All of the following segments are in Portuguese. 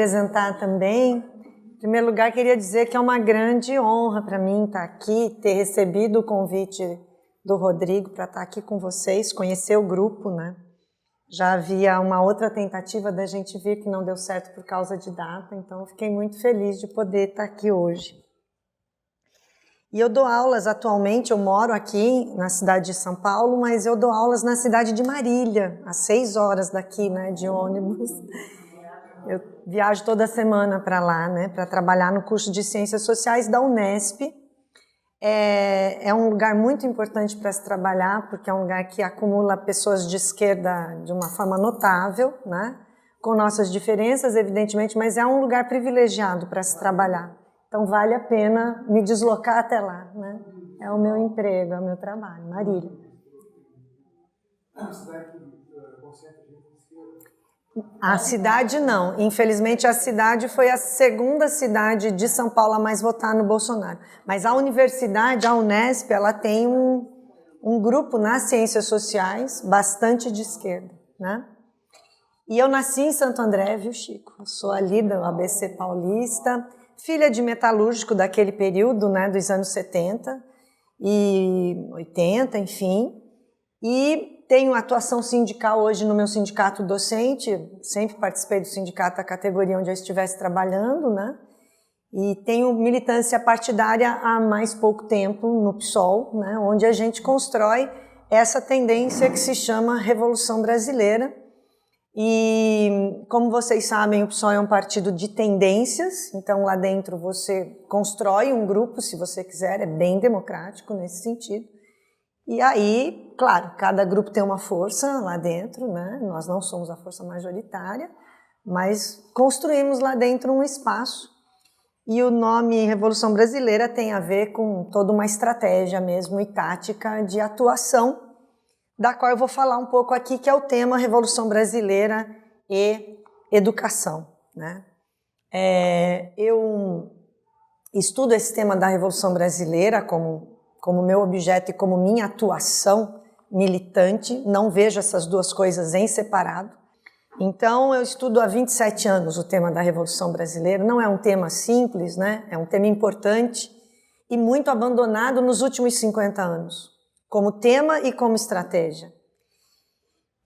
apresentar também. Em primeiro lugar, queria dizer que é uma grande honra para mim estar aqui, ter recebido o convite do Rodrigo para estar aqui com vocês, conhecer o grupo, né? Já havia uma outra tentativa da gente vir que não deu certo por causa de data, então eu fiquei muito feliz de poder estar aqui hoje. E eu dou aulas atualmente, eu moro aqui na cidade de São Paulo, mas eu dou aulas na cidade de Marília, às 6 horas daqui, né, de ônibus. Eu viajo toda semana para lá, né, para trabalhar no curso de Ciências Sociais da Unesp. É um lugar muito importante para se trabalhar, porque é um lugar que acumula pessoas de esquerda de uma forma notável, né, com nossas diferenças, evidentemente, mas é um lugar privilegiado para se trabalhar. Então vale a pena me deslocar até lá, né? É o meu emprego, é o meu trabalho. Marília. A cidade não. Infelizmente a cidade foi a segunda cidade de São Paulo a mais votar no Bolsonaro. Mas a universidade, a Unesp, ela tem um grupo nas ciências sociais bastante de esquerda, né? E eu nasci em Santo André, viu, Chico? Eu sou ali do ABC Paulista, filha de metalúrgico daquele período, né, dos anos 70 e 80, enfim, e tenho atuação sindical hoje no meu sindicato docente, sempre participei do sindicato da categoria onde eu estivesse trabalhando, né, e tenho militância partidária há mais pouco tempo no PSOL, né, onde a gente constrói essa tendência que se chama Revolução Brasileira. E, como vocês sabem, o PSOL é um partido de tendências, então lá dentro você constrói um grupo, se você quiser, é bem democrático nesse sentido. E aí, claro, cada grupo tem uma força lá dentro, né? Nós não somos a força majoritária, mas construímos lá dentro um espaço. E o nome Revolução Brasileira tem a ver com toda uma estratégia mesmo e tática de atuação, da qual eu vou falar um pouco aqui, que é o tema Revolução Brasileira e Educação, né? Eu estudo esse tema da Revolução Brasileira como meu objeto e como minha atuação militante, não vejo essas duas coisas em separado. Então, eu estudo há 27 anos o tema da Revolução Brasileira, não é um tema simples, né? É um tema importante e muito abandonado nos últimos 50 anos. Como tema e como estratégia.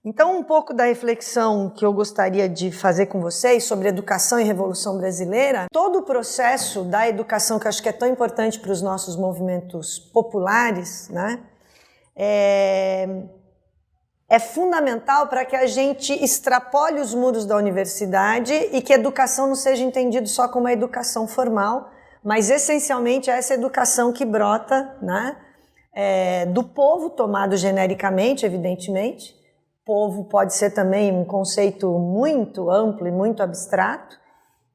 Então, um pouco da reflexão que eu gostaria de fazer com vocês sobre educação e Revolução Brasileira, todo o processo da educação, que eu acho que é tão importante para os nossos movimentos populares, né, é fundamental para que a gente extrapole os muros da universidade e que a educação não seja entendida só como uma educação formal, mas essencialmente essa educação que brota, né, do povo, tomado genericamente, evidentemente. Povo pode ser também um conceito muito amplo e muito abstrato,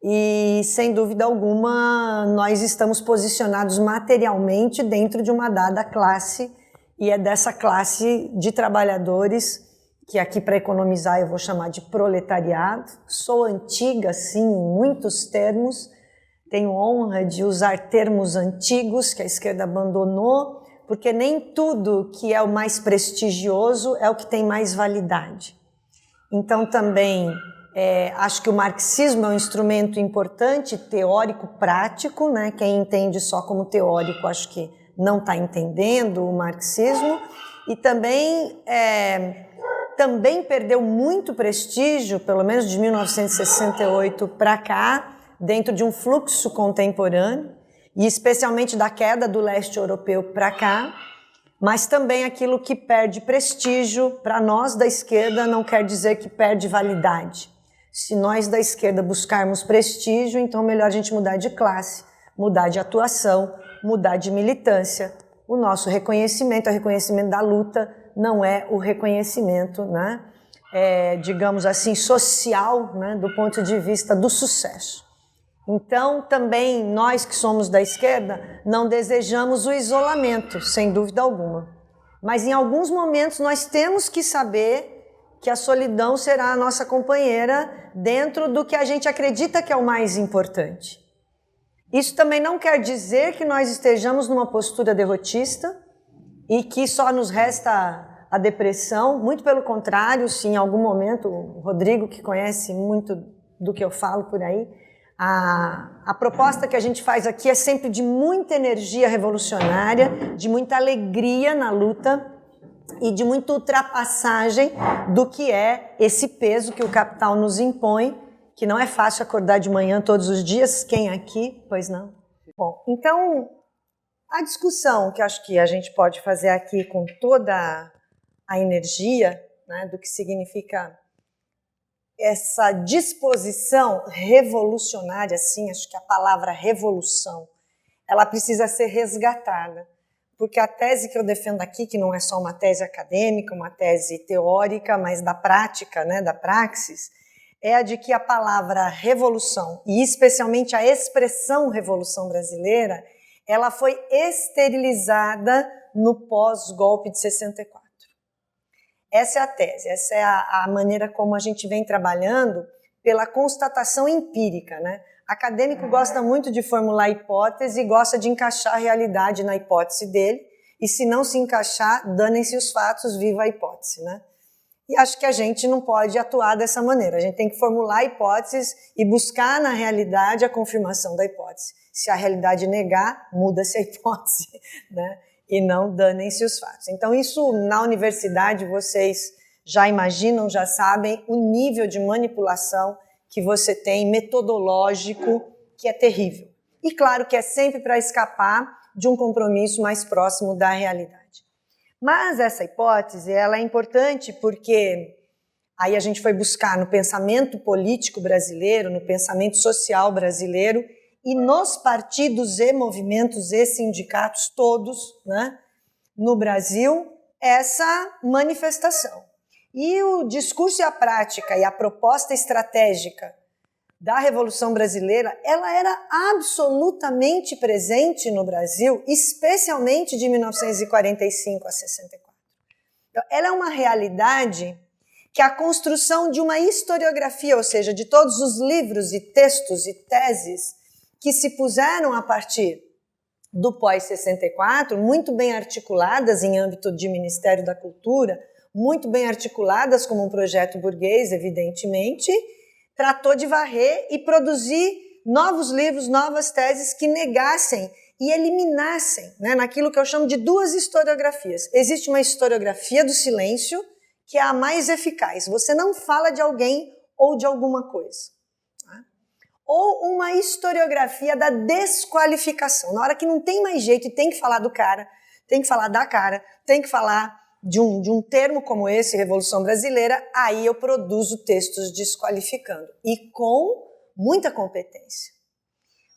e sem dúvida alguma nós estamos posicionados materialmente dentro de uma dada classe, e é dessa classe de trabalhadores, que aqui para economizar eu vou chamar de proletariado. Sou antiga, sim, em muitos termos, tenho honra de usar termos antigos que a esquerda abandonou, porque nem tudo que é o mais prestigioso é o que tem mais validade. Então também acho que o marxismo é um instrumento importante, teórico, prático, né? Quem entende só como teórico acho que não está entendendo o marxismo, e também perdeu muito prestígio, pelo menos de 1968 para cá, dentro de um fluxo contemporâneo, e especialmente da queda do leste europeu para cá, mas também aquilo que perde prestígio para nós da esquerda não quer dizer que perde validade. Se nós da esquerda buscarmos prestígio, então melhor a gente mudar de classe, mudar de atuação, mudar de militância. O nosso reconhecimento, o reconhecimento da luta, não é o reconhecimento, né, digamos assim, social, né, do ponto de vista do sucesso. Então, também nós que somos da esquerda não desejamos o isolamento, sem dúvida alguma. Mas em alguns momentos nós temos que saber que a solidão será a nossa companheira dentro do que a gente acredita que é o mais importante. Isso também não quer dizer que nós estejamos numa postura derrotista e que só nos resta a depressão. Muito pelo contrário, se em algum momento o Rodrigo, que conhece muito do que eu falo por aí. A proposta que a gente faz aqui é sempre de muita energia revolucionária, de muita alegria na luta e de muita ultrapassagem do que é esse peso que o capital nos impõe, que não é fácil acordar de manhã todos os dias. Quem aqui? Pois não. Bom, então, a discussão que acho que a gente pode fazer aqui com toda a energia, né, do que significa essa disposição revolucionária, assim, acho que a palavra revolução, ela precisa ser resgatada, porque a tese que eu defendo aqui, que não é só uma tese acadêmica, uma tese teórica, mas da prática, né, da praxis, é a de que a palavra revolução, e especialmente a expressão Revolução Brasileira, ela foi esterilizada no pós-golpe de 64. Essa é a tese, essa é a maneira como a gente vem trabalhando pela constatação empírica, né? Acadêmico gosta muito de formular hipótese e gosta de encaixar a realidade na hipótese dele, e se não se encaixar, danem-se os fatos, viva a hipótese, né? E acho que a gente não pode atuar dessa maneira, a gente tem que formular hipóteses e buscar na realidade a confirmação da hipótese. Se a realidade negar, muda-se a hipótese, né? E não danem-se os fatos. Então isso na universidade vocês já imaginam, já sabem o nível de manipulação que você tem metodológico, que é terrível. E claro que é sempre para escapar de um compromisso mais próximo da realidade. Mas essa hipótese ela é importante porque aí a gente foi buscar no pensamento político brasileiro, no pensamento social brasileiro, e nos partidos e movimentos e sindicatos todos, né, no Brasil, essa manifestação. E o discurso e a prática e a proposta estratégica da Revolução Brasileira, ela era absolutamente presente no Brasil, especialmente de 1945 a 64. Então, ela é uma realidade que a construção de uma historiografia, ou seja, de todos os livros e textos e teses que se puseram a partir do pós-64, muito bem articuladas em âmbito de Ministério da Cultura, muito bem articuladas como um projeto burguês, evidentemente, tratou de varrer e produzir novos livros, novas teses que negassem e eliminassem, né, naquilo que eu chamo de duas historiografias. Existe uma historiografia do silêncio, que é a mais eficaz. Você não fala de alguém ou de alguma coisa. Ou uma historiografia da desqualificação. Na hora que não tem mais jeito e tem que falar do cara, tem que falar da cara, tem que falar de um termo como esse, Revolução Brasileira, aí eu produzo textos desqualificando. E com muita competência.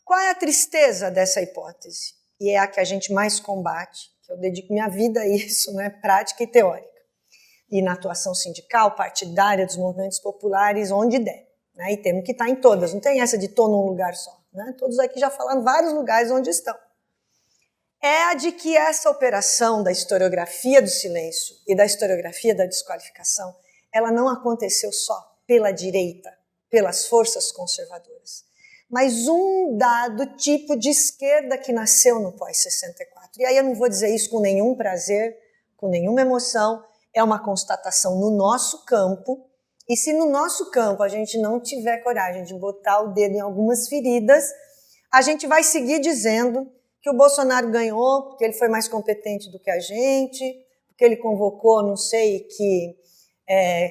Qual é a tristeza dessa hipótese? E é a que a gente mais combate, que eu dedico minha vida a isso, né? Prática e teórica. E na atuação sindical, partidária, dos movimentos populares, onde der. Né, e temos que estar em todas, não tem essa de estou num lugar só. Né? Todos aqui já falaram vários lugares onde estão. É a de que essa operação da historiografia do silêncio e da historiografia da desqualificação, ela não aconteceu só pela direita, pelas forças conservadoras, mas um dado tipo de esquerda que nasceu no pós-64. E aí eu não vou dizer isso com nenhum prazer, com nenhuma emoção, é uma constatação no nosso campo. E se no nosso campo a gente não tiver coragem de botar o dedo em algumas feridas, a gente vai seguir dizendo que o Bolsonaro ganhou porque ele foi mais competente do que a gente, porque ele convocou, não sei, que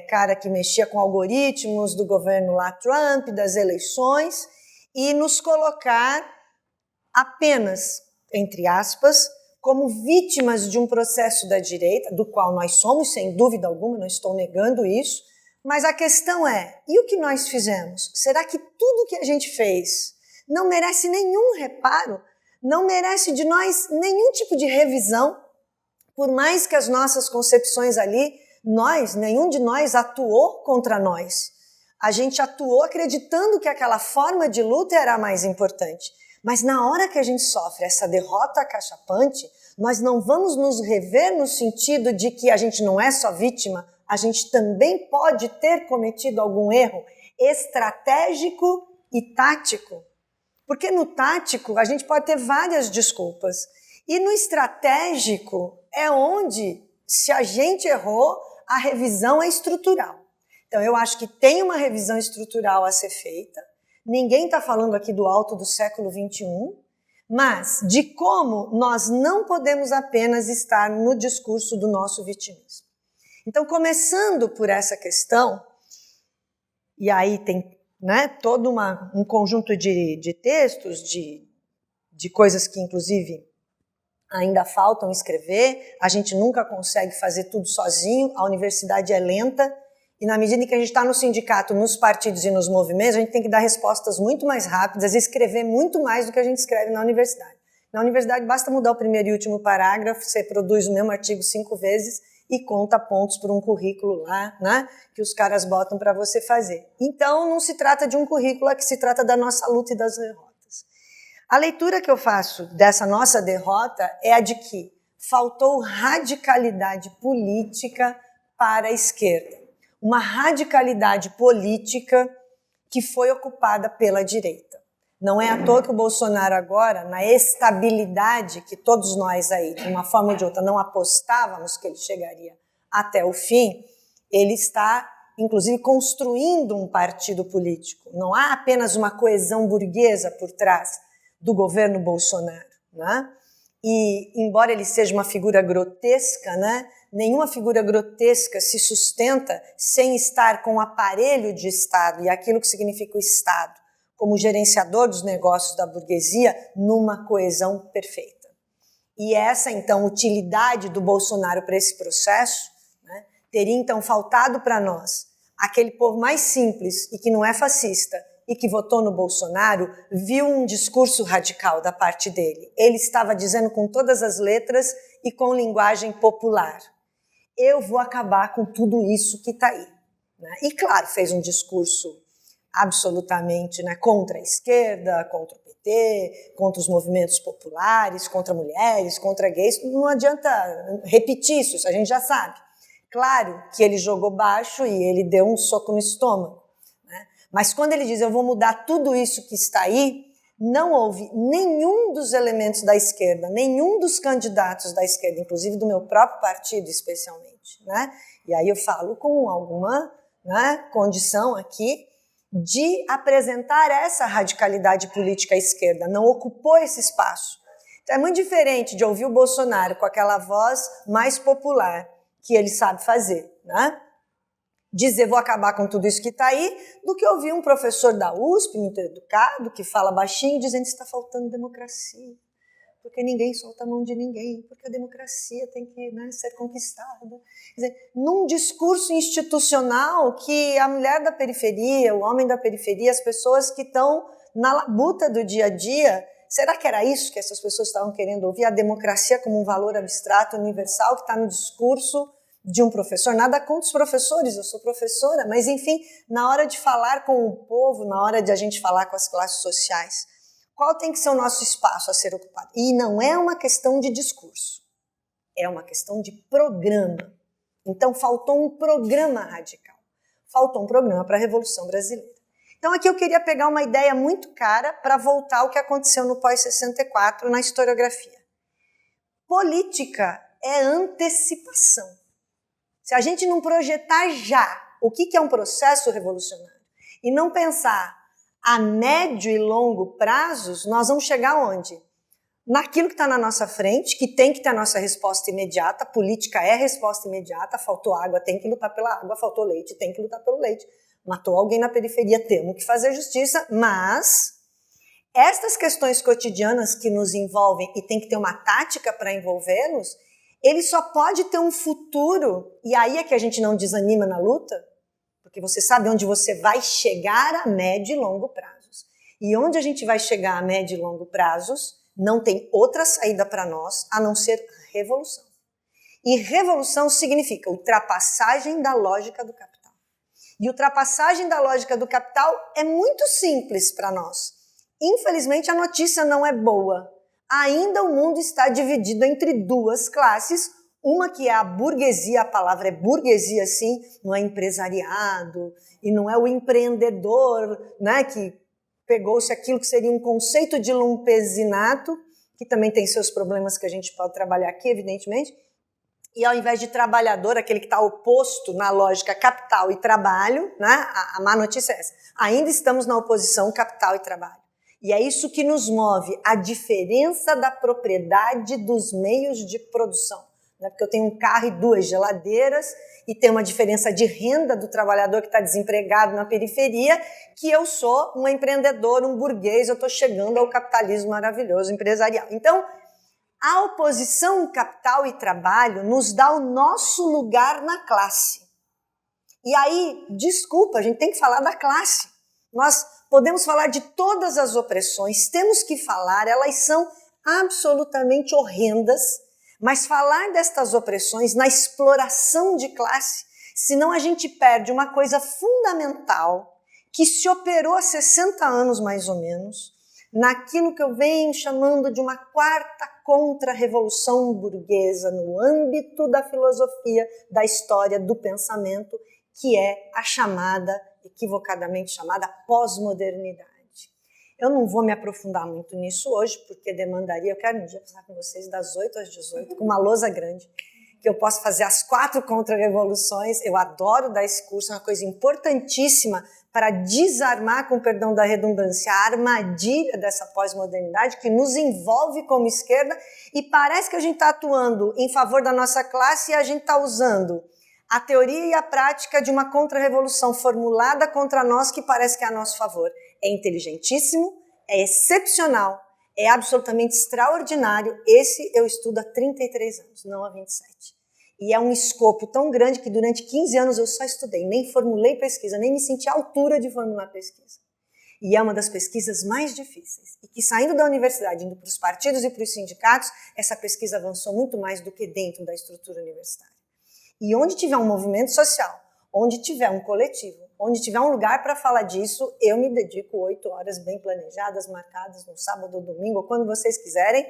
cara que mexia com algoritmos do governo lá Trump, das eleições, e nos colocar apenas, entre aspas, como vítimas de um processo da direita, do qual nós somos, sem dúvida alguma, não estou negando isso. Mas a questão é, e o que nós fizemos? Será que tudo que a gente fez não merece nenhum reparo? Não merece de nós nenhum tipo de revisão? Por mais que as nossas concepções ali, nenhum de nós atuou contra nós. A gente atuou acreditando que aquela forma de luta era a mais importante. Mas na hora que a gente sofre essa derrota acachapante, nós não vamos nos rever no sentido de que a gente não é só vítima, a gente também pode ter cometido algum erro estratégico e tático. Porque no tático a gente pode ter várias desculpas. E no estratégico é onde, se a gente errou, a revisão é estrutural. Então, eu acho que tem uma revisão estrutural a ser feita. Ninguém está falando aqui do alto do século XXI, mas de como nós não podemos apenas estar no discurso do nosso vitimismo. Então, começando por essa questão, e aí tem, né, todo um conjunto de textos, de coisas que, inclusive, ainda faltam escrever, a gente nunca consegue fazer tudo sozinho, a universidade é lenta, e na medida em que a gente está no sindicato, nos partidos e nos movimentos, a gente tem que dar respostas muito mais rápidas e escrever muito mais do que a gente escreve na universidade. Na universidade basta mudar o primeiro e último parágrafo, você produz o mesmo artigo 5 vezes e conta pontos por um currículo lá, né, que os caras botam para você fazer. Então, não se trata de um currículo, é que se trata da nossa luta e das derrotas. A leitura que eu faço dessa nossa derrota é a de que faltou radicalidade política para a esquerda. Uma radicalidade política que foi ocupada pela direita. Não é à toa que o Bolsonaro agora, na estabilidade que todos nós aí, de uma forma ou de outra, não apostávamos que ele chegaria até o fim, ele está, inclusive, construindo um partido político. Não há apenas uma coesão burguesa por trás do governo Bolsonaro, né? E, embora ele seja uma figura grotesca, né, nenhuma figura grotesca se sustenta sem estar com o aparelho de Estado e aquilo que significa o Estado, como gerenciador dos negócios da burguesia, numa coesão perfeita. E essa, então, utilidade do Bolsonaro para esse processo, né, teria, então, faltado para nós, aquele povo mais simples e que não é fascista, e que votou no Bolsonaro, viu um discurso radical da parte dele. Ele estava dizendo com todas as letras e com linguagem popular: eu vou acabar com tudo isso que está aí. E, claro, fez um discurso absolutamente, né, contra a esquerda, contra o PT, contra os movimentos populares, contra mulheres, contra gays. Não adianta repetir isso a gente já sabe. Claro que ele jogou baixo e ele deu um soco no estômago. Mas quando ele diz, eu vou mudar tudo isso que está aí, não houve nenhum dos elementos da esquerda, nenhum dos candidatos da esquerda, inclusive do meu próprio partido especialmente, né? E aí eu falo com alguma, né, condição aqui de apresentar essa radicalidade política à esquerda, não ocupou esse espaço. Então é muito diferente de ouvir o Bolsonaro com aquela voz mais popular que ele sabe fazer, né? Dizer vou acabar com tudo isso que está aí, do que ouvir um professor da USP, muito educado, que fala baixinho, dizendo que está faltando democracia, porque ninguém solta a mão de ninguém, porque a democracia tem que, né, ser conquistada. Quer dizer, num discurso institucional que a mulher da periferia, o homem da periferia, as pessoas que estão na labuta do dia a dia, será que era isso que essas pessoas estavam querendo ouvir? A democracia como um valor abstrato, universal, que está no discurso de um professor? Nada contra os professores, eu sou professora, mas enfim, na hora de falar com o povo, na hora de a gente falar com as classes sociais, qual tem que ser o nosso espaço a ser ocupado? E não é uma questão de discurso, é uma questão de programa. Então faltou um programa radical, faltou um programa para a Revolução Brasileira. Então aqui eu queria pegar uma ideia muito cara para voltar ao que aconteceu no pós-64 na historiografia. Política é antecipação. Se a gente não projetar já o que é um processo revolucionário e não pensar a médio e longo prazos, nós vamos chegar onde? Naquilo que está na nossa frente, que tem que ter a nossa resposta imediata. Política é resposta imediata. Faltou água, tem que lutar pela água. Faltou leite, tem que lutar pelo leite. Matou alguém na periferia, temos que fazer justiça. Mas estas questões cotidianas que nos envolvem e tem que ter uma tática para envolvê-los, ele só pode ter um futuro, e aí é que a gente não desanima na luta, porque você sabe onde você vai chegar a médio e longo prazos. E onde a gente vai chegar a médio e longo prazos, não tem outra saída para nós a não ser revolução. E revolução significa ultrapassagem da lógica do capital. E ultrapassagem da lógica do capital é muito simples para nós. Infelizmente, a notícia não é boa. Ainda o mundo está dividido entre duas classes, uma que é a burguesia, a palavra é burguesia sim, não é empresariado, e não é o empreendedor, né, que pegou-se aquilo que seria um conceito de lumpesinato, que também tem seus problemas que a gente pode trabalhar aqui, evidentemente, E ao invés de trabalhador, aquele que está oposto na lógica capital e trabalho, né? A má notícia é essa. Ainda estamos na oposição capital e trabalho. E é isso que nos move, a diferença da propriedade dos meios de produção. Né? Porque eu tenho um carro e 2 geladeiras e tem uma diferença de renda do trabalhador que está desempregado na periferia, que eu sou um empreendedor, um burguês, eu estou chegando ao capitalismo maravilhoso empresarial. Então, a oposição capital e trabalho nos dá o nosso lugar na classe. E aí, desculpa, a gente tem que falar da classe. Nós podemos falar de todas as opressões, temos que falar, elas são absolutamente horrendas, mas falar destas opressões na exploração de classe, senão a gente perde uma coisa fundamental que se operou há 60 anos mais ou menos, naquilo que eu venho chamando de uma quarta contra-revolução burguesa no âmbito da filosofia, da história, do pensamento, que é a chamada, equivocadamente chamada, pós-modernidade. Eu não vou me aprofundar muito nisso hoje, porque demandaria, eu quero um dia passar com vocês das 8 às 18, com uma lousa grande, que eu posso fazer as 4 contra-revoluções. Eu adoro dar esse curso, é uma coisa importantíssima para desarmar, com perdão da redundância, a armadilha dessa pós-modernidade que nos envolve como esquerda e parece que a gente está atuando em favor da nossa classe e a gente está usando a teoria e a prática de uma contra-revolução formulada contra nós que parece que é a nosso favor. É inteligentíssimo, é excepcional, é absolutamente extraordinário. Esse eu estudo há 33 anos, não há 27. E é um escopo tão grande que durante 15 anos eu só estudei, nem formulei pesquisa, nem me senti à altura de formular pesquisa. E é uma das pesquisas mais difíceis. E que saindo da universidade, indo para os partidos e para os sindicatos, essa pesquisa avançou muito mais do que dentro da estrutura universitária. E onde tiver um movimento social, onde tiver um coletivo, onde tiver um lugar para falar disso, eu me dedico 8 horas bem planejadas, marcadas no sábado ou domingo, ou quando vocês quiserem,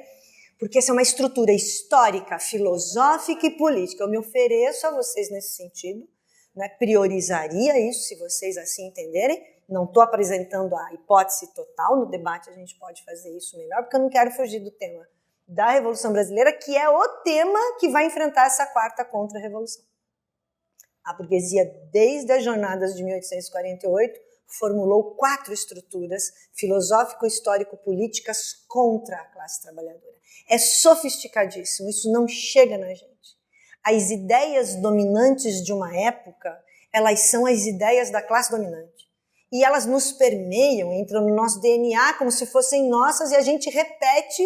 porque essa é uma estrutura histórica, filosófica e política. Eu me ofereço a vocês nesse sentido, né? Priorizaria isso, se vocês assim entenderem. Não estou apresentando a hipótese total, no debate a gente pode fazer isso melhor, porque eu não quero fugir do tema da Revolução Brasileira, que é o tema que vai enfrentar essa quarta contra-revolução. A burguesia, desde as jornadas de 1848, formulou 4 estruturas filosófico-histórico-políticas contra a classe trabalhadora. É sofisticadíssimo, isso não chega na gente. As ideias dominantes de uma época, elas são as ideias da classe dominante. E elas nos permeiam, entram no nosso DNA como se fossem nossas e a gente repete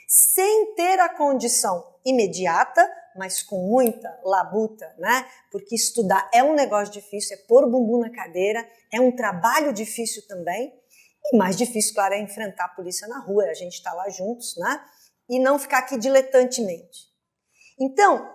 sem ter a condição imediata, mas com muita labuta, né? Porque estudar é um negócio difícil, é pôr o bumbum na cadeira, é um trabalho difícil também, e mais difícil, claro, é enfrentar a polícia na rua, a gente está lá juntos, né? E não ficar aqui diletantemente. Então,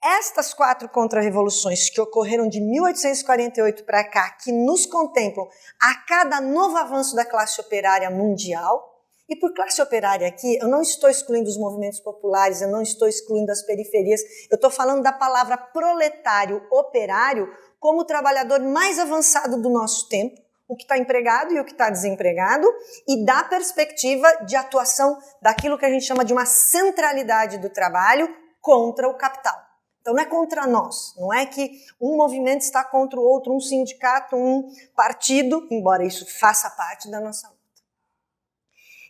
estas 4 contra-revoluções que ocorreram de 1848 para cá, que nos contemplam a cada novo avanço da classe operária mundial, e por classe operária aqui, eu não estou excluindo os movimentos populares, eu não estou excluindo as periferias, eu estou falando da palavra proletário, operário, como o trabalhador mais avançado do nosso tempo, o que está empregado e o que está desempregado, e da perspectiva de atuação daquilo que a gente chama de uma centralidade do trabalho contra o capital. Então não é contra nós, não é que um movimento está contra o outro, um sindicato, um partido, embora isso faça parte da nossa luta.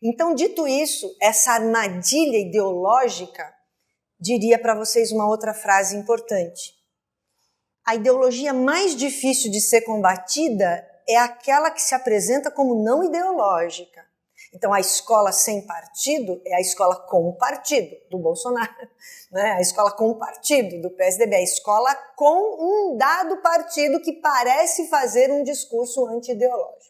Então, dito isso, essa armadilha ideológica, diria para vocês uma outra frase importante. A ideologia mais difícil de ser combatida é aquela que se apresenta como não ideológica. Então, a escola sem partido é a escola com partido, do Bolsonaro, né? A escola com partido, do PSDB, a escola com um dado partido que parece fazer um discurso anti-ideológico.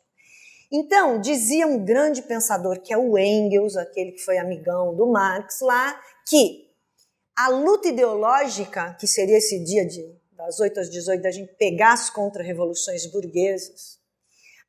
Então, dizia um grande pensador, que é o Engels, aquele que foi amigão do Marx lá, que a luta ideológica, que seria esse dia das 8 às 18, da gente pegar as contra-revoluções burguesas,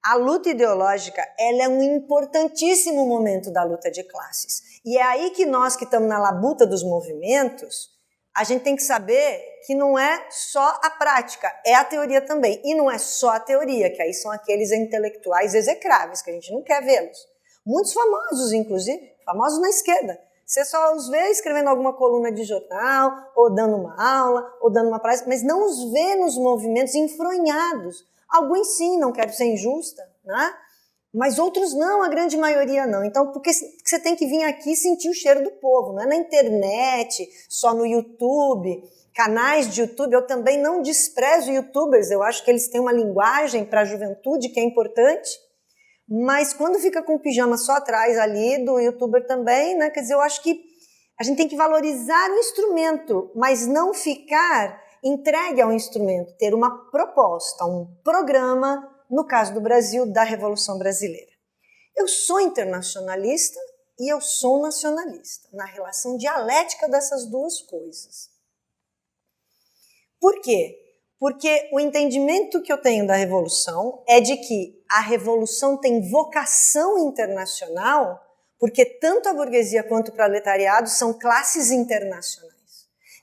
a luta ideológica, ela é um importantíssimo momento da luta de classes. E é aí que nós que estamos na labuta dos movimentos, a gente tem que saber que não é só a prática, é a teoria também. E não é só a teoria, que aí são aqueles intelectuais execráveis, que a gente não quer vê-los. Muitos famosos, inclusive, famosos na esquerda, Você só os vê escrevendo alguma coluna de jornal, ou dando uma aula, ou dando uma palestra, mas não os vê nos movimentos enfronhados. Alguns sim, não quero ser injusta, né? Mas outros não, a grande maioria não. Então, porque você tem que vir aqui sentir o cheiro do povo, não é na internet, só no YouTube, canais de YouTube. Eu também não desprezo youtubers, eu acho que eles têm uma linguagem para a juventude que é importante, mas quando fica com o pijama só atrás ali do youtuber também, né? Quer dizer, eu acho que a gente tem que valorizar o instrumento, mas não ficar entregue ao instrumento, ter uma proposta, um programa, no caso do Brasil, da Revolução Brasileira. Eu sou internacionalista e eu sou nacionalista, na relação dialética dessas duas coisas. Por quê? Porque o entendimento que eu tenho da Revolução é de que a Revolução tem vocação internacional, porque tanto a burguesia quanto o proletariado são classes internacionais.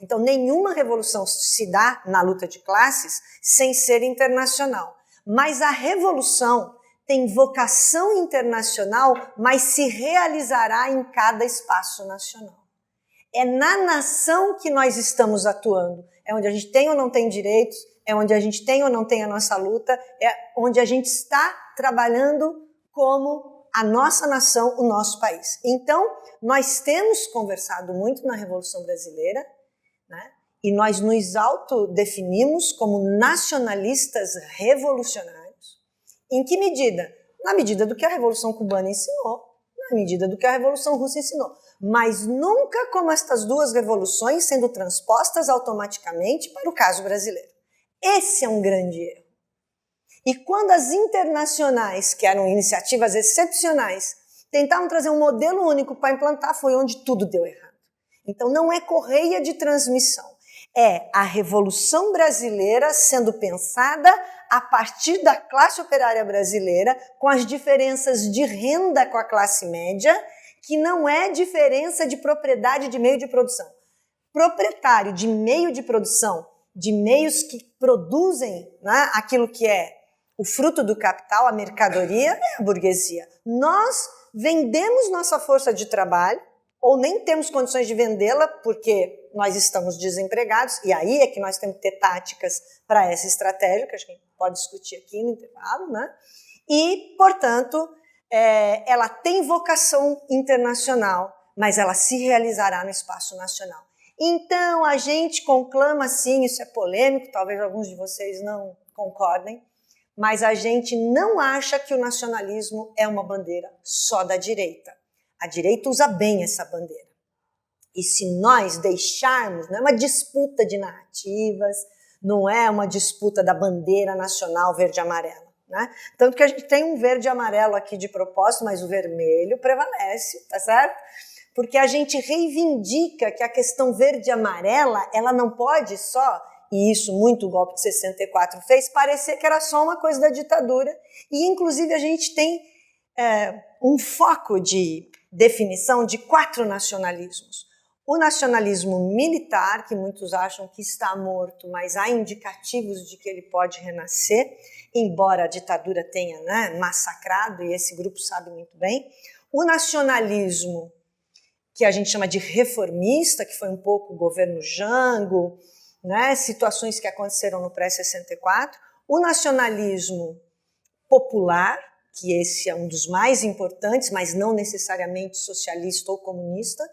Então, nenhuma revolução se dá na luta de classes sem ser internacional. Mas a revolução tem vocação internacional, mas se realizará em cada espaço nacional. É na nação que nós estamos atuando. É onde a gente tem ou não tem direitos, é onde a gente tem ou não tem a nossa luta, é onde a gente está trabalhando como a nossa nação, o nosso país. Então, nós temos conversado muito na Revolução Brasileira, né? E nós nos autodefinimos como nacionalistas revolucionários. Em que medida? Na medida do que a Revolução Cubana ensinou, na medida do que a Revolução Russa ensinou. Mas nunca como estas duas revoluções sendo transpostas automaticamente para o caso brasileiro. Esse é um grande erro. E quando as internacionais, que eram iniciativas excepcionais, tentavam trazer um modelo único para implantar, foi onde tudo deu errado. Então não é correia de transmissão. É a Revolução Brasileira sendo pensada a partir da classe operária brasileira, com as diferenças de renda com a classe média, que não é diferença de propriedade de meio de produção. Proprietário de meio de produção, de meios que produzem, né, aquilo que é o fruto do capital, a mercadoria, é a burguesia. Nós vendemos nossa força de trabalho, ou nem temos condições de vendê-la porque nós estamos desempregados, e aí é que nós temos que ter táticas para essa estratégia, que a gente pode discutir aqui no intervalo, né? E, portanto, ela tem vocação internacional, mas ela se realizará no espaço nacional. Então, a gente conclama, sim, isso é polêmico, talvez alguns de vocês não concordem, mas a gente não acha que o nacionalismo é uma bandeira só da direita. A direita usa bem essa bandeira. E se nós deixarmos, não é uma disputa de narrativas, não é uma disputa da bandeira nacional verde e amarela, né? Tanto que a gente tem um verde e amarelo aqui de propósito, mas o vermelho prevalece, tá certo? Porque a gente reivindica que a questão verde e amarela, ela não pode só, e isso muito o golpe de 64 fez, parecer que era só uma coisa da ditadura. E, inclusive, a gente tem um foco de definição de 4 nacionalismos. O nacionalismo militar, que muitos acham que está morto, mas há indicativos de que ele pode renascer, embora a ditadura tenha, né, massacrado, e esse grupo sabe muito bem. O nacionalismo, que a gente chama de reformista, que foi um pouco o governo Jango, né, situações que aconteceram no pré-64. O nacionalismo popular, que esse é um dos mais importantes, mas não necessariamente socialista ou comunista,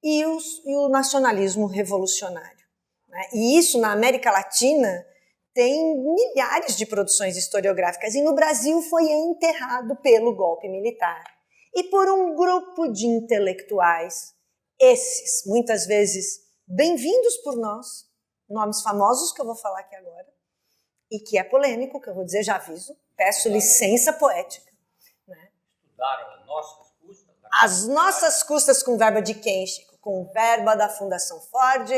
e o nacionalismo revolucionário, né? E isso na América Latina tem milhares de produções historiográficas, e no Brasil foi enterrado pelo golpe militar. E por um grupo de intelectuais, esses, muitas vezes, bem-vindos por nós, nomes famosos que eu vou falar aqui agora, e que é polêmico, que eu vou dizer, já aviso, peço licença poética. Estudaram as nossas custas? As nossas custas com verba de quem, Chico? Com verba da Fundação Ford,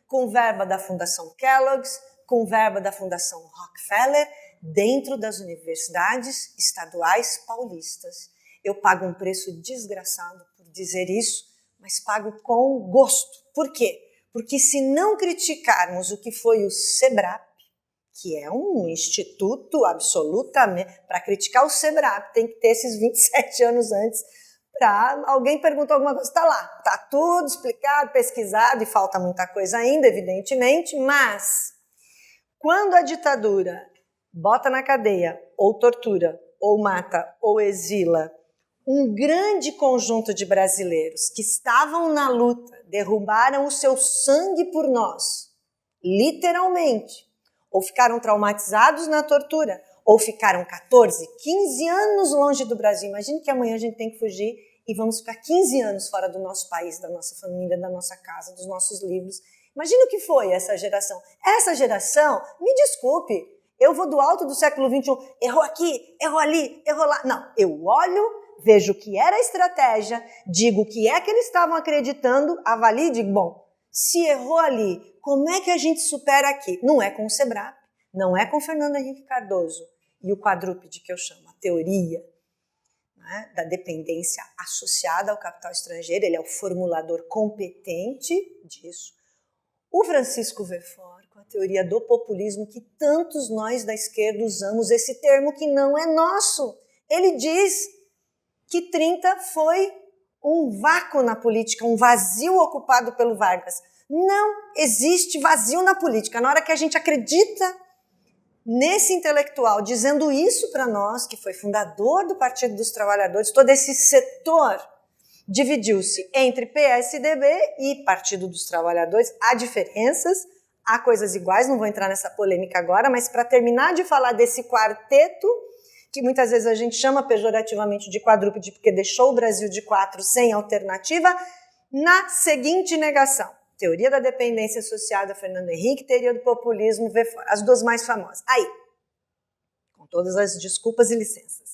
com verba da Fundação Kellogg's, com verba da Fundação Rockefeller, dentro das universidades estaduais paulistas. Eu pago um preço desgraçado por dizer isso, mas pago com gosto. Por quê? Porque se não criticarmos o que foi o SEBRAP, que é um instituto absolutamente... Para criticar o SEBRAP, tem que ter esses 27 anos antes Tá? Alguém perguntou alguma coisa, tá lá, tá tudo explicado, pesquisado, e falta muita coisa ainda, evidentemente, mas quando a ditadura bota na cadeia, ou tortura, ou mata, ou exila um grande conjunto de brasileiros que estavam na luta, derrubaram o seu sangue por nós, literalmente, ou ficaram traumatizados na tortura, ou ficaram 14, 15 anos longe do Brasil. Imagine que amanhã a gente tem que fugir e vamos ficar 15 anos fora do nosso país, da nossa família, da nossa casa, dos nossos livros. Imagina o que foi essa geração. Essa geração, me desculpe, eu vou do alto do século XXI, errou aqui, errou ali, errou lá. Não, eu olho, vejo o que era a estratégia, digo o que é que eles estavam acreditando, avalio e digo, bom, se errou ali, como é que a gente supera aqui? Não é com o SEBRAP, não é com Fernando Henrique Cardoso e o quadrúpede que eu chamo, a teoria, né, da dependência associada ao capital estrangeiro, ele é o formulador competente disso. O Francisco Verfort, com a teoria do populismo, que tantos nós da esquerda usamos esse termo que não é nosso. Ele diz que 30 foi um vácuo na política, um vazio ocupado pelo Vargas. Não existe vazio na política. Na hora que a gente acredita nesse intelectual dizendo isso para nós, que foi fundador do Partido dos Trabalhadores, todo esse setor dividiu-se entre PSDB e Partido dos Trabalhadores. Há diferenças, há coisas iguais, não vou entrar nessa polêmica agora, mas para terminar de falar desse quarteto, que muitas vezes a gente chama pejorativamente de quadrúpede, porque deixou o Brasil de 4 sem alternativa, na seguinte negação. Teoria da dependência associada a Fernando Henrique, teoria do populismo, as duas mais famosas. Aí, com todas as desculpas e licenças,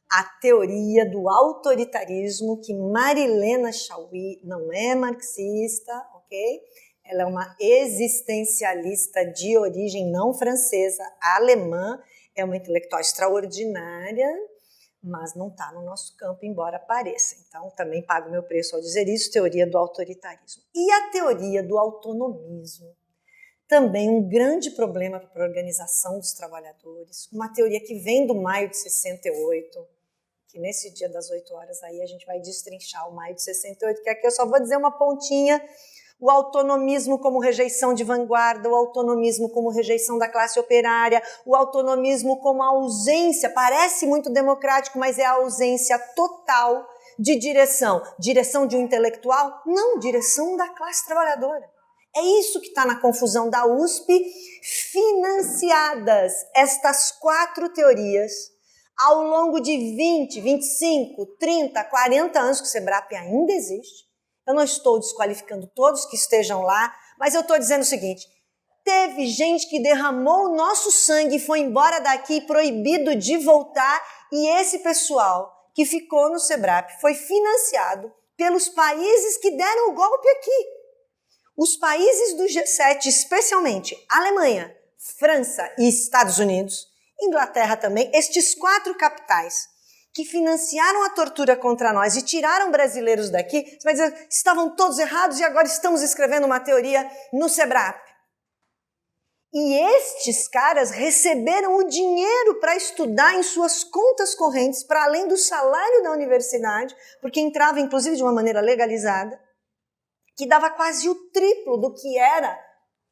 a teoria do autoritarismo, que Marilena Chauí não é marxista, ok? Ela é uma existencialista de origem não francesa, alemã, é uma intelectual extraordinária, mas não está no nosso campo, embora pareça. Então, também pago meu preço ao dizer isso, teoria do autoritarismo. E a teoria do autonomismo, também um grande problema para a organização dos trabalhadores, uma teoria que vem do maio de 68, que nesse dia das 8 horas aí a gente vai destrinchar o maio de 68, que aqui eu só vou dizer uma pontinha, o autonomismo como rejeição de vanguarda, o autonomismo como rejeição da classe operária, o autonomismo como ausência, parece muito democrático, mas é a ausência total de direção. Direção de um intelectual? Não, direção da classe trabalhadora. É isso que está na confusão da USP, financiadas estas 4 teorias ao longo de 20, 25, 30, 40 anos que o SEBRAP ainda existe. Eu não estou desqualificando todos que estejam lá, mas eu estou dizendo o seguinte, teve gente que derramou o nosso sangue e foi embora daqui proibido de voltar, e esse pessoal que ficou no SEBRAP foi financiado pelos países que deram o golpe aqui. Os países do G7, especialmente Alemanha, França e Estados Unidos, Inglaterra também, estes 4 capitais que financiaram a tortura contra nós e tiraram brasileiros daqui, você vai dizer, estavam todos errados e agora estamos escrevendo uma teoria no SEBRAP. E estes caras receberam o dinheiro para estudar em suas contas correntes, para além do salário da universidade, porque entrava inclusive de uma maneira legalizada, que dava quase o triplo do que era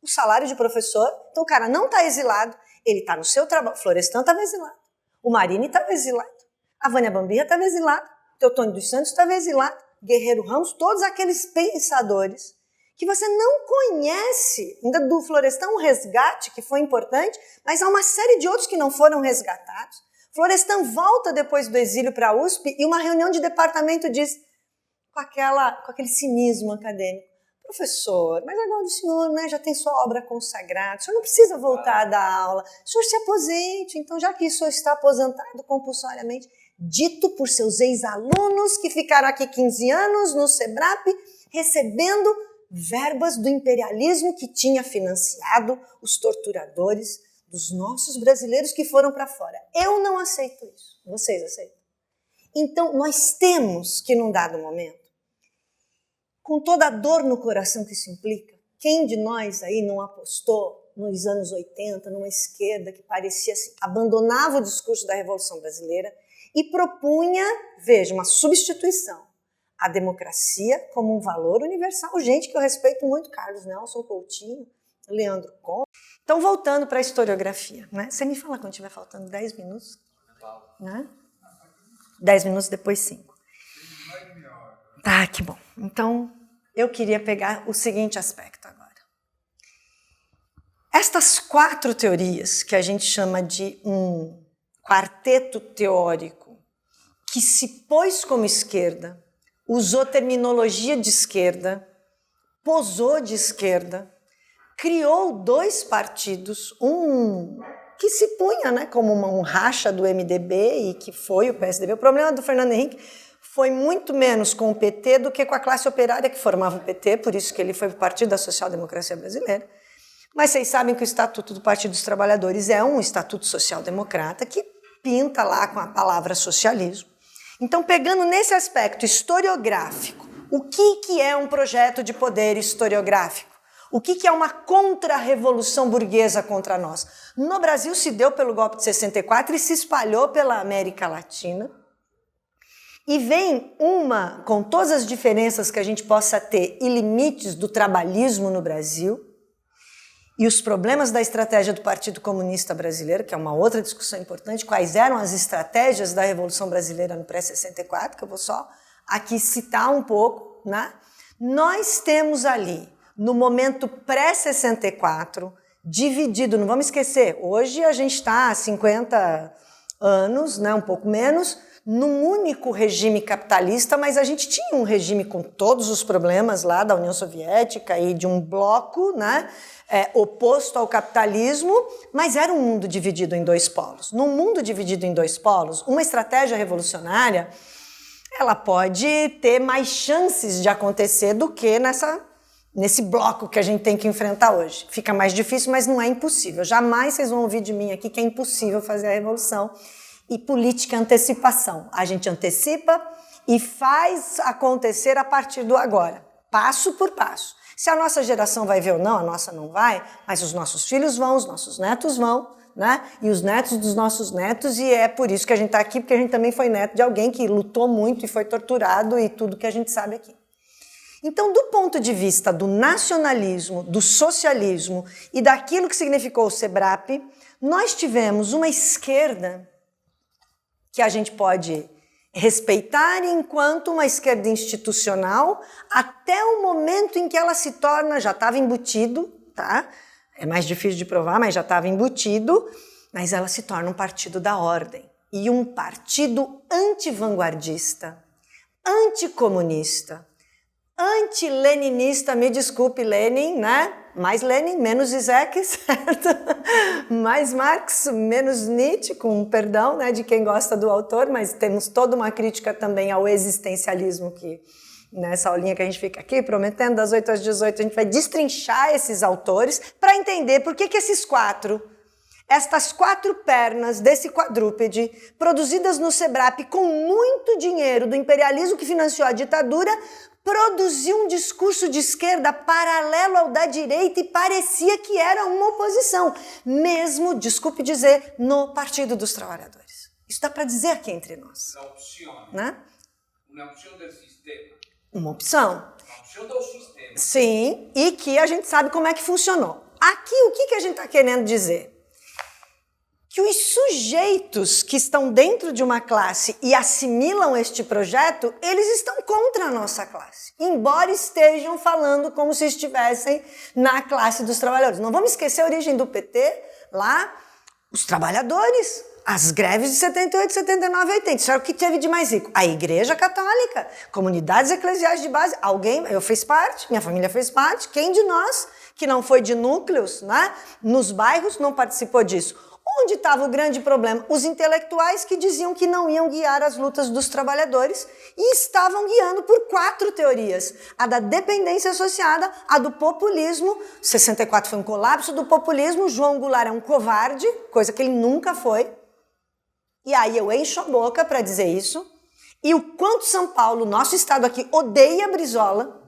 o salário de professor. Então o cara não está exilado, ele está no seu trabalho. Florestan estava exilado, o Marini estava exilado, a Vânia Bambinha estava exilada, o Teotônio dos Santos estava exilado, Guerreiro Ramos, todos aqueles pensadores que você não conhece. Ainda do Florestan um resgate que foi importante, mas há uma série de outros que não foram resgatados. Florestan volta depois do exílio para a USP e uma reunião de departamento diz, com aquele cinismo acadêmico, professor, mas agora o senhor, né, já tem sua obra consagrada, o senhor não precisa voltar a dar aula, o senhor se aposente, então já que o senhor está aposentado compulsoriamente, dito por seus ex-alunos que ficaram aqui 15 anos no SEBRAP, recebendo verbas do imperialismo que tinha financiado os torturadores dos nossos brasileiros que foram para fora. Eu não aceito isso. Vocês aceitam? Então, nós temos que, num dado momento, com toda a dor no coração que isso implica, quem de nós aí não apostou nos anos 80, numa esquerda que parecia assim, abandonava o discurso da Revolução Brasileira e propunha, veja, uma substituição, a democracia como um valor universal. Gente que eu respeito muito, Carlos Nelson Coutinho, Leandro Con. Então, voltando para a historiografia, né? Você me fala quando estiver faltando 10 minutos, né? 10 minutos, depois 5. Tá, que bom. Então, eu queria pegar o seguinte aspecto agora. Estas 4 teorias, que a gente chama de um quarteto teórico, que se pôs como esquerda, usou terminologia de esquerda, posou de esquerda, criou 2 partidos, um que se punha, né, como um racha do MDB e que foi o PSDB. O problema do Fernando Henrique foi muito menos com o PT do que com a classe operária que formava o PT, por isso que ele foi o Partido da Social Democracia Brasileira. Mas vocês sabem que o Estatuto do Partido dos Trabalhadores é um estatuto social-democrata que pinta lá com a palavra socialismo. Então, pegando nesse aspecto historiográfico, o que é um projeto de poder historiográfico? O que é uma contra-revolução burguesa contra nós? No Brasil se deu pelo golpe de 64 e se espalhou pela América Latina. E vem uma, com todas as diferenças que a gente possa ter e limites do trabalhismo no Brasil, e os problemas da estratégia do Partido Comunista Brasileiro, que é uma outra discussão importante, quais eram as estratégias da Revolução Brasileira no pré-64, que eu vou só aqui citar um pouco, né? Nós temos ali, no momento pré-64, dividido, não vamos esquecer, hoje a gente está há 50 anos, né, um pouco menos, num único regime capitalista, mas a gente tinha um regime com todos os problemas lá da União Soviética e de um bloco, né, oposto ao capitalismo, mas era um mundo dividido em 2 polos. Num mundo dividido em 2 polos, uma estratégia revolucionária, ela pode ter mais chances de acontecer do que nesse bloco que a gente tem que enfrentar hoje. Fica mais difícil, mas não é impossível. Jamais vocês vão ouvir de mim aqui que é impossível fazer a revolução. E política é antecipação. A gente antecipa e faz acontecer a partir do agora, passo por passo. Se a nossa geração vai ver ou não, a nossa não vai, mas os nossos filhos vão, os nossos netos vão, né? E os netos dos nossos netos, e é por isso que a gente está aqui, porque a gente também foi neto de alguém que lutou muito e foi torturado e tudo que a gente sabe aqui. Então, do ponto de vista do nacionalismo, do socialismo e daquilo que significou o SEBRAP, nós tivemos uma esquerda que a gente pode respeitar enquanto uma esquerda institucional, até o momento em que ela se torna, já estava embutido, tá? É mais difícil de provar, mas já estava embutido, mas ela se torna um partido da ordem e um partido anti-vanguardista, anticomunista, anti-leninista, me desculpe, Lenin, né? Mais Lenin, menos Zizek, certo? Mais Marx, menos Nietzsche, com perdão, né, de quem gosta do autor, mas temos toda uma crítica também ao existencialismo, que nessa aulinha que a gente fica aqui prometendo, das 8 às 18, a gente vai destrinchar esses autores para entender por que estas 4 pernas desse quadrúpede, produzidas no SEBRAP com muito dinheiro do imperialismo que financiou a ditadura, produziu um discurso de esquerda paralelo ao da direita e parecia que era uma oposição, mesmo, desculpe dizer, no Partido dos Trabalhadores. Isso dá para dizer aqui entre nós. Uma opção, né? Uma opção do sistema. Uma opção. Uma opção do sistema. Sim, e que a gente sabe como é que funcionou. Aqui, o que a gente está querendo dizer? Que os sujeitos que estão dentro de uma classe e assimilam este projeto, eles estão contra a nossa classe, embora estejam falando como se estivessem na classe dos trabalhadores. Não vamos esquecer a origem do PT, lá, os trabalhadores, as greves de 78, 79 e 80. Isso era o que teve de mais rico. A Igreja Católica, comunidades eclesiais de base, eu fiz parte, minha família fez parte, quem de nós que não foi de núcleos, né, nos bairros, não participou disso? Onde estava o grande problema? Os intelectuais que diziam que não iam guiar as lutas dos trabalhadores e estavam guiando por 4 teorias. A da dependência associada, a do populismo, 64 foi um colapso do populismo, João Goulart é um covarde, coisa que ele nunca foi. E aí eu encho a boca para dizer isso. E o quanto São Paulo, nosso estado aqui, odeia Brizola,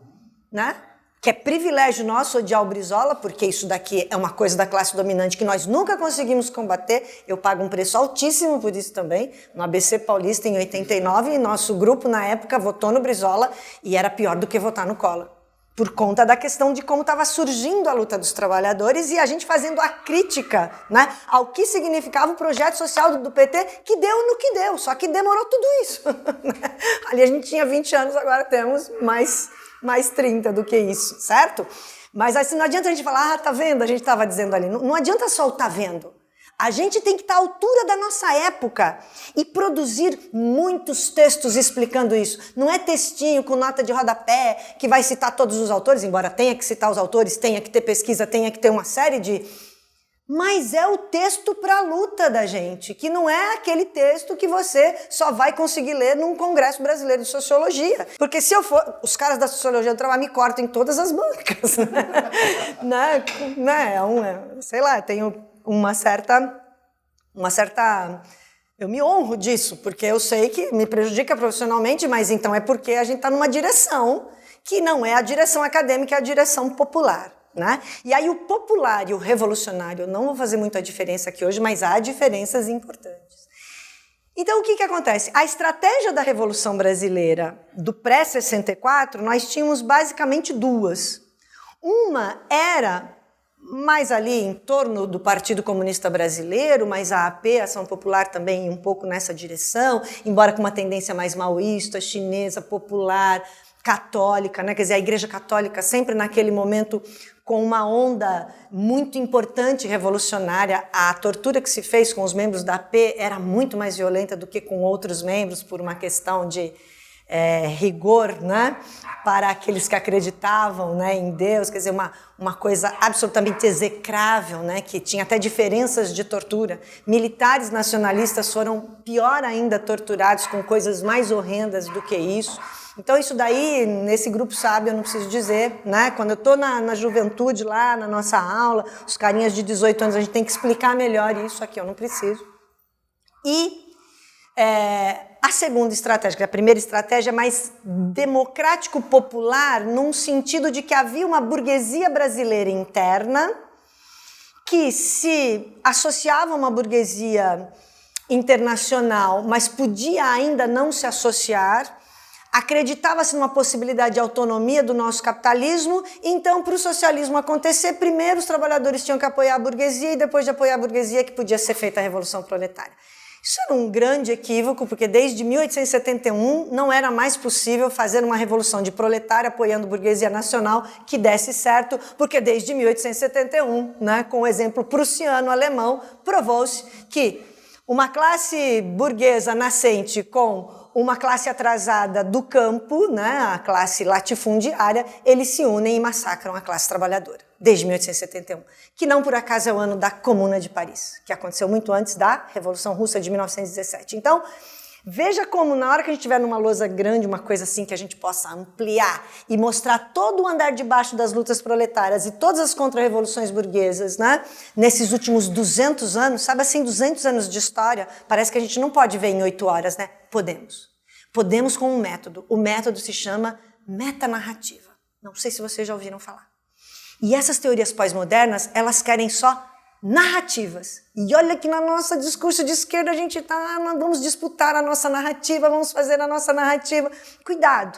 né? que é privilégio nosso odiar o Brizola, porque isso daqui é uma coisa da classe dominante que nós nunca conseguimos combater. Eu pago um preço altíssimo por isso também. No ABC Paulista, em 89, e nosso grupo, na época, votou no Brizola e era pior do que votar no Collor, por conta da questão de como estava surgindo a luta dos trabalhadores e a gente fazendo a crítica, né, ao que significava o projeto social do PT, que deu no que deu, só que demorou tudo isso. Ali a gente tinha 20 anos, agora temos mais 30 do que isso, certo? Mas assim, não adianta a gente falar, tá vendo? A gente estava dizendo ali, não adianta só o tá vendo. A gente tem que estar à altura da nossa época e produzir muitos textos explicando isso. Não é textinho com nota de rodapé que vai citar todos os autores, embora tenha que citar os autores, tenha que ter pesquisa, tenha que ter uma série de... Mas é o texto para a luta da gente, que não é aquele texto que você só vai conseguir ler num Congresso Brasileiro de Sociologia. Porque se eu for... Os caras da Sociologia do Trabalho me cortam em todas as bancas. Sei lá, tenho uma certa... Eu me honro disso, porque eu sei que me prejudica profissionalmente, mas então é porque a gente está numa direção que não é a direção acadêmica, é a direção popular. Né? E aí o popular e o revolucionário, eu não vou fazer muita diferença aqui hoje, mas há diferenças importantes. Então o que acontece? A estratégia da Revolução Brasileira do pré-64, nós tínhamos basicamente duas. Uma era mais ali em torno do Partido Comunista Brasileiro, mas a AP, a Ação Popular, também um pouco nessa direção, embora com uma tendência mais maoísta, chinesa, popular, católica, né? Quer dizer, a Igreja Católica sempre naquele momento com uma onda muito importante revolucionária. A tortura que se fez com os membros da AP era muito mais violenta do que com outros membros por uma questão de rigor, né? Para aqueles que acreditavam, né, em Deus, quer dizer, uma coisa absolutamente execrável, né, que tinha até diferenças de tortura. Militares nacionalistas foram pior ainda torturados com coisas mais horrendas do que isso. Então isso daí, nesse grupo sábio, eu não preciso dizer, né? Quando eu estou na juventude lá, na nossa aula, os carinhas de 18 anos, a gente tem que explicar melhor isso aqui, eu não preciso. E a segunda estratégia, a primeira estratégia é mais democrático-popular, num sentido de que havia uma burguesia brasileira interna que se associava a uma burguesia internacional, mas podia ainda não se associar. Acreditava-se numa possibilidade de autonomia do nosso capitalismo, então, para o socialismo acontecer, primeiro os trabalhadores tinham que apoiar a burguesia e depois de apoiar a burguesia que podia ser feita a Revolução Proletária. Isso era um grande equívoco, porque desde 1871 não era mais possível fazer uma revolução de proletário apoiando a burguesia nacional que desse certo, porque desde 1871, né, com o exemplo prussiano-alemão, provou-se que uma classe burguesa nascente com uma classe atrasada do campo, né, a classe latifundiária, eles se unem e massacram a classe trabalhadora, desde 1871, que não por acaso é o ano da Comuna de Paris, que aconteceu muito antes da Revolução Russa de 1917. Então, veja como na hora que a gente tiver numa lousa grande, uma coisa assim que a gente possa ampliar e mostrar todo o andar de baixo das lutas proletárias e todas as contra-revoluções burguesas, né, nesses últimos 200 anos, sabe assim, 200 anos de história, parece que a gente não pode ver em 8 horas, né? Podemos. Podemos com um método. O método se chama metanarrativa. Não sei se vocês já ouviram falar. E essas teorias pós-modernas, elas querem só narrativas. E olha que no nosso discurso de esquerda a gente vamos disputar a nossa narrativa, vamos fazer a nossa narrativa. Cuidado,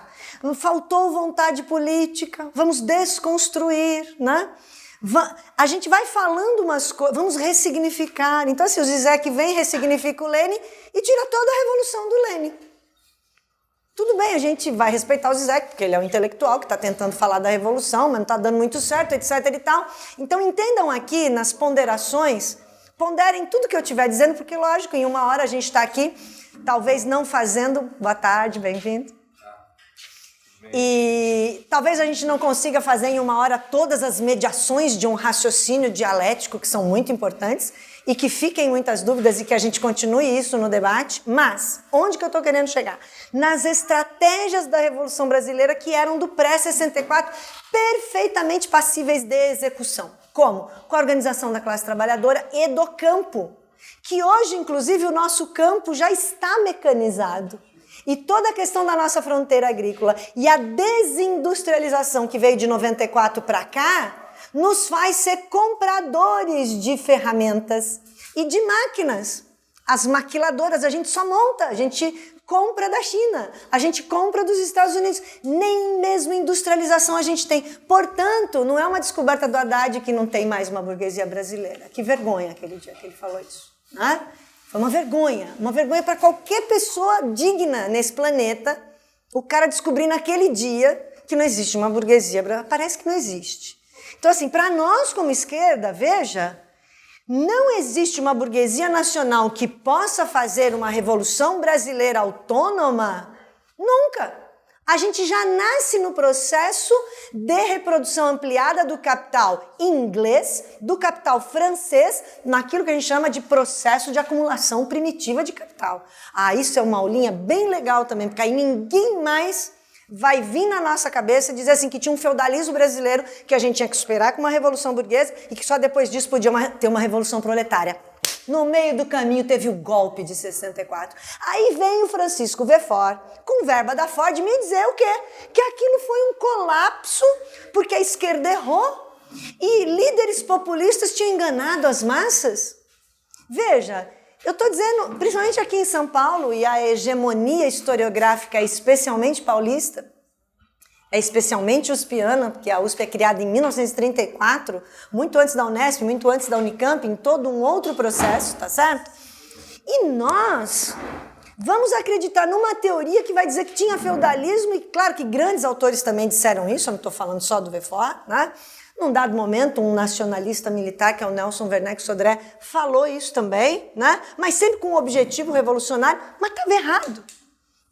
faltou vontade política, vamos desconstruir, né? A gente vai falando umas coisas, vamos ressignificar. Então assim, o Zizek vem, ressignifica o Lenin e tira toda a revolução do Lenin. Tudo bem, a gente vai respeitar o Zizek, porque ele é um intelectual que está tentando falar da revolução, mas não está dando muito certo, etc. e tal. Então entendam aqui, nas ponderações, ponderem tudo que eu estiver dizendo, porque lógico, em uma hora a gente está aqui, talvez não fazendo... Boa tarde, bem-vindo. E talvez a gente não consiga fazer em uma hora todas as mediações de um raciocínio dialético, que são muito importantes, e que fiquem muitas dúvidas e que a gente continue isso no debate, mas onde que eu estou querendo chegar? Nas estratégias da Revolução Brasileira que eram do pré-64 perfeitamente passíveis de execução. Como? Com a organização da classe trabalhadora e do campo, que hoje, inclusive, o nosso campo já está mecanizado. E toda a questão da nossa fronteira agrícola e a desindustrialização que veio de 94 para cá, nos faz ser compradores de ferramentas e de máquinas. As maquiladoras, a gente só monta, a gente compra da China, a gente compra dos Estados Unidos, nem mesmo industrialização a gente tem. Portanto, não é uma descoberta do Haddad que não tem mais uma burguesia brasileira. Que vergonha aquele dia que ele falou isso, né? Foi uma vergonha para qualquer pessoa digna nesse planeta, o cara descobrir naquele dia que não existe uma burguesia brasileira. Parece que não existe. Então, assim, para nós como esquerda, veja, não existe uma burguesia nacional que possa fazer uma revolução brasileira autônoma, nunca. A gente já nasce no processo de reprodução ampliada do capital inglês, do capital francês, naquilo que a gente chama de processo de acumulação primitiva de capital. Ah, isso é uma aulinha bem legal também, porque aí ninguém mais vai vir na nossa cabeça e dizer assim que tinha um feudalismo brasileiro que a gente tinha que superar com uma revolução burguesa e que só depois disso podia ter uma revolução proletária. No meio do caminho teve o golpe de 64. Aí vem o Francisco Verfort, com verba da Ford, me dizer o quê? Que aquilo foi um colapso porque a esquerda errou e líderes populistas tinham enganado as massas. Veja, eu estou dizendo, principalmente aqui em São Paulo, e a hegemonia historiográfica é especialmente paulista, é especialmente uspiana, porque a USP é criada em 1934, muito antes da Unesp, muito antes da Unicamp, em todo um outro processo, tá certo? E nós vamos acreditar numa teoria que vai dizer que tinha feudalismo, e claro que grandes autores também disseram isso, eu não estou falando só do Verfort, né? Num dado momento, um nacionalista militar, que é o Nelson Werneck Sodré, falou isso também, né? Mas sempre com um objetivo revolucionário, mas estava errado.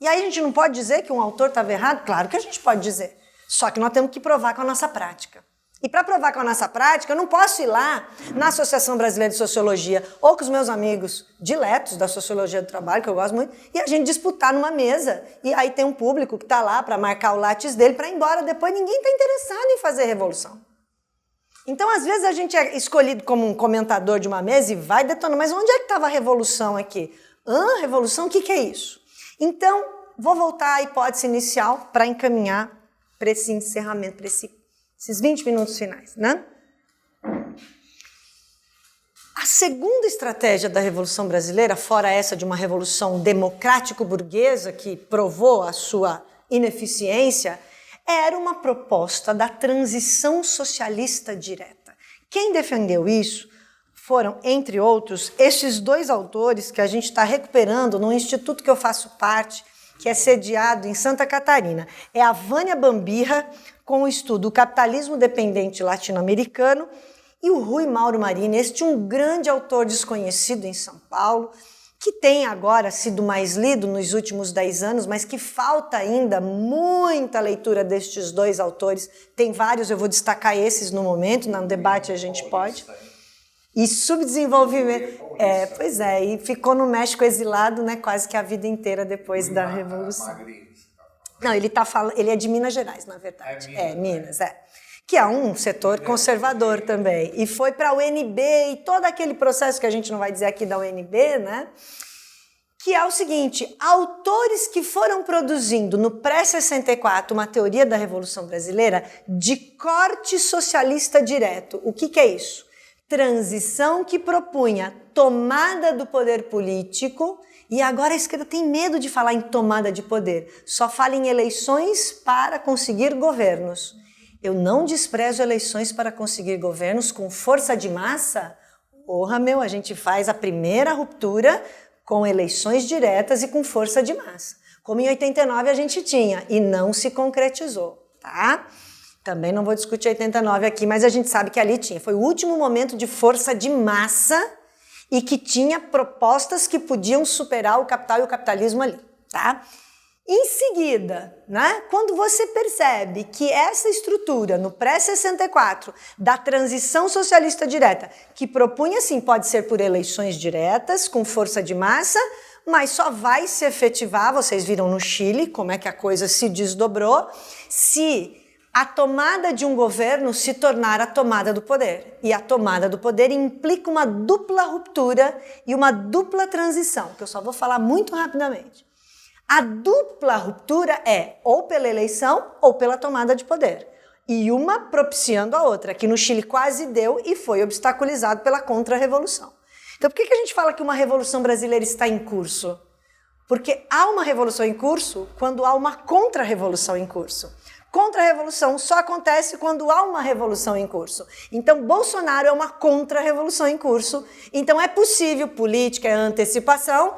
E aí a gente não pode dizer que um autor estava errado? Claro que a gente pode dizer. Só que nós temos que provar com a nossa prática. E para provar com a nossa prática, eu não posso ir lá na Associação Brasileira de Sociologia ou com os meus amigos diletos da Sociologia do Trabalho, que eu gosto muito, e a gente disputar numa mesa. E aí tem um público que está lá para marcar o látis dele para ir embora. Depois ninguém está interessado em fazer revolução. Então, às vezes, a gente é escolhido como um comentador de uma mesa e vai detonando. Mas onde é que estava a revolução aqui? Revolução? O que é isso? Então, vou voltar à hipótese inicial para encaminhar para esse encerramento, para esses 20 minutos finais, né? A segunda estratégia da Revolução Brasileira, fora essa de uma revolução democrático-burguesa que provou a sua ineficiência, era uma proposta da transição socialista direta. Quem defendeu isso foram, entre outros, estes dois autores que a gente está recuperando num instituto que eu faço parte, que é sediado em Santa Catarina. É a Vânia Bambirra, com o estudo O Capitalismo Dependente Latino-Americano, e o Rui Mauro Marini, este um grande autor desconhecido em São Paulo, que tem agora sido mais lido nos últimos 10 anos, mas que falta ainda muita leitura destes dois autores. Tem vários, eu vou destacar esses no momento, no debate a gente pode. E subdesenvolvimento. Pois é, e ficou no México exilado, né, quase que a vida inteira depois da Revolução. Não, ele é de Minas Gerais, na verdade. Minas. Que é um setor conservador também. E foi para a UNB e todo aquele processo que a gente não vai dizer aqui da UNB, né? Que é o seguinte, autores que foram produzindo no pré-64 uma teoria da Revolução Brasileira de corte socialista direto. O que é isso? Transição que propunha tomada do poder político, e agora a esquerda tem medo de falar em tomada de poder, só fala em eleições para conseguir governos. Eu não desprezo eleições para conseguir governos com força de massa. Porra, a gente faz a primeira ruptura com eleições diretas e com força de massa. Como em 89 a gente tinha, e não se concretizou, tá? Também não vou discutir 89 aqui, mas a gente sabe que ali tinha. Foi o último momento de força de massa e que tinha propostas que podiam superar o capital e o capitalismo ali, tá? Em seguida, né, quando você percebe que essa estrutura no pré-64 da transição socialista direta, que propunha assim, pode ser por eleições diretas, com força de massa, mas só vai se efetivar, vocês viram no Chile como é que a coisa se desdobrou, se a tomada de um governo se tornar a tomada do poder. E a tomada do poder implica uma dupla ruptura e uma dupla transição, que eu só vou falar muito rapidamente. A dupla ruptura é ou pela eleição ou pela tomada de poder. E uma propiciando a outra, que no Chile quase deu e foi obstaculizado pela contra-revolução. Então, por que a gente fala que uma revolução brasileira está em curso? Porque há uma revolução em curso quando há uma contra-revolução em curso. Contra-revolução só acontece quando há uma revolução em curso. Então, Bolsonaro é uma contra-revolução em curso. Então, é possível, política é antecipação,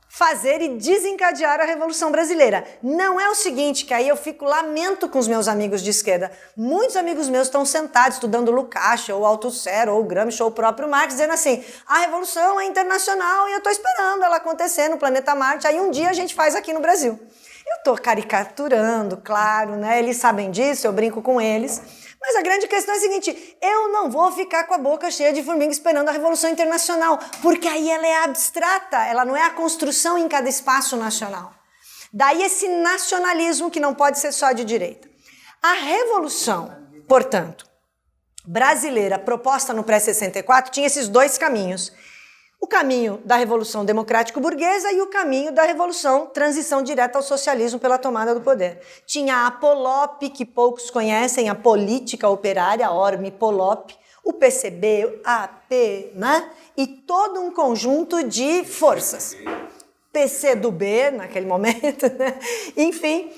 fazer e desencadear a Revolução Brasileira. Não é o seguinte, que aí eu lamento com os meus amigos de esquerda. Muitos amigos meus estão sentados estudando Lukács, ou Althusser, ou Gramsci, ou o próprio Marx, dizendo assim, a revolução é internacional e eu estou esperando ela acontecer no planeta Marte, aí um dia a gente faz aqui no Brasil. Eu estou caricaturando, claro, né? Eles sabem disso, eu brinco com eles. Mas a grande questão é a seguinte, eu não vou ficar com a boca cheia de formiga esperando a Revolução Internacional, porque aí ela é abstrata, ela não é a construção em cada espaço nacional. Daí esse nacionalismo que não pode ser só de direita. A Revolução, portanto, brasileira proposta no pré-64 tinha esses dois caminhos. O caminho da Revolução Democrático-Burguesa e o caminho da Revolução Transição Direta ao Socialismo pela tomada do poder. Tinha a POLOP, que poucos conhecem, a Política Operária, a ORM POLOP, o PCB, a AP, né? E todo um conjunto de forças. PCdoB, naquele momento, né? Enfim.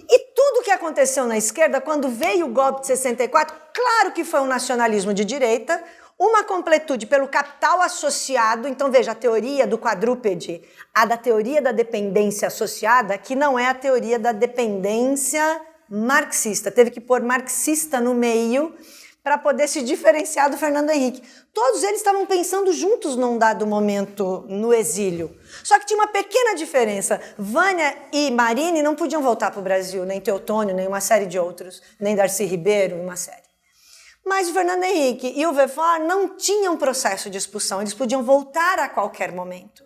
E tudo que aconteceu na esquerda, quando veio o golpe de 64, claro que foi um nacionalismo de direita, uma completude pelo capital associado, então veja, a teoria do quadrúpede, a da teoria da dependência associada, que não é a teoria da dependência marxista. Teve que pôr marxista no meio para poder se diferenciar do Fernando Henrique. Todos eles estavam pensando juntos num dado momento no exílio. Só que tinha uma pequena diferença. Vânia e Marine não podiam voltar para o Brasil, nem Teotônio, nem uma série de outros, nem Darcy Ribeiro, uma série. Mas o Fernando Henrique e o Vefor não tinham processo de expulsão, eles podiam voltar a qualquer momento.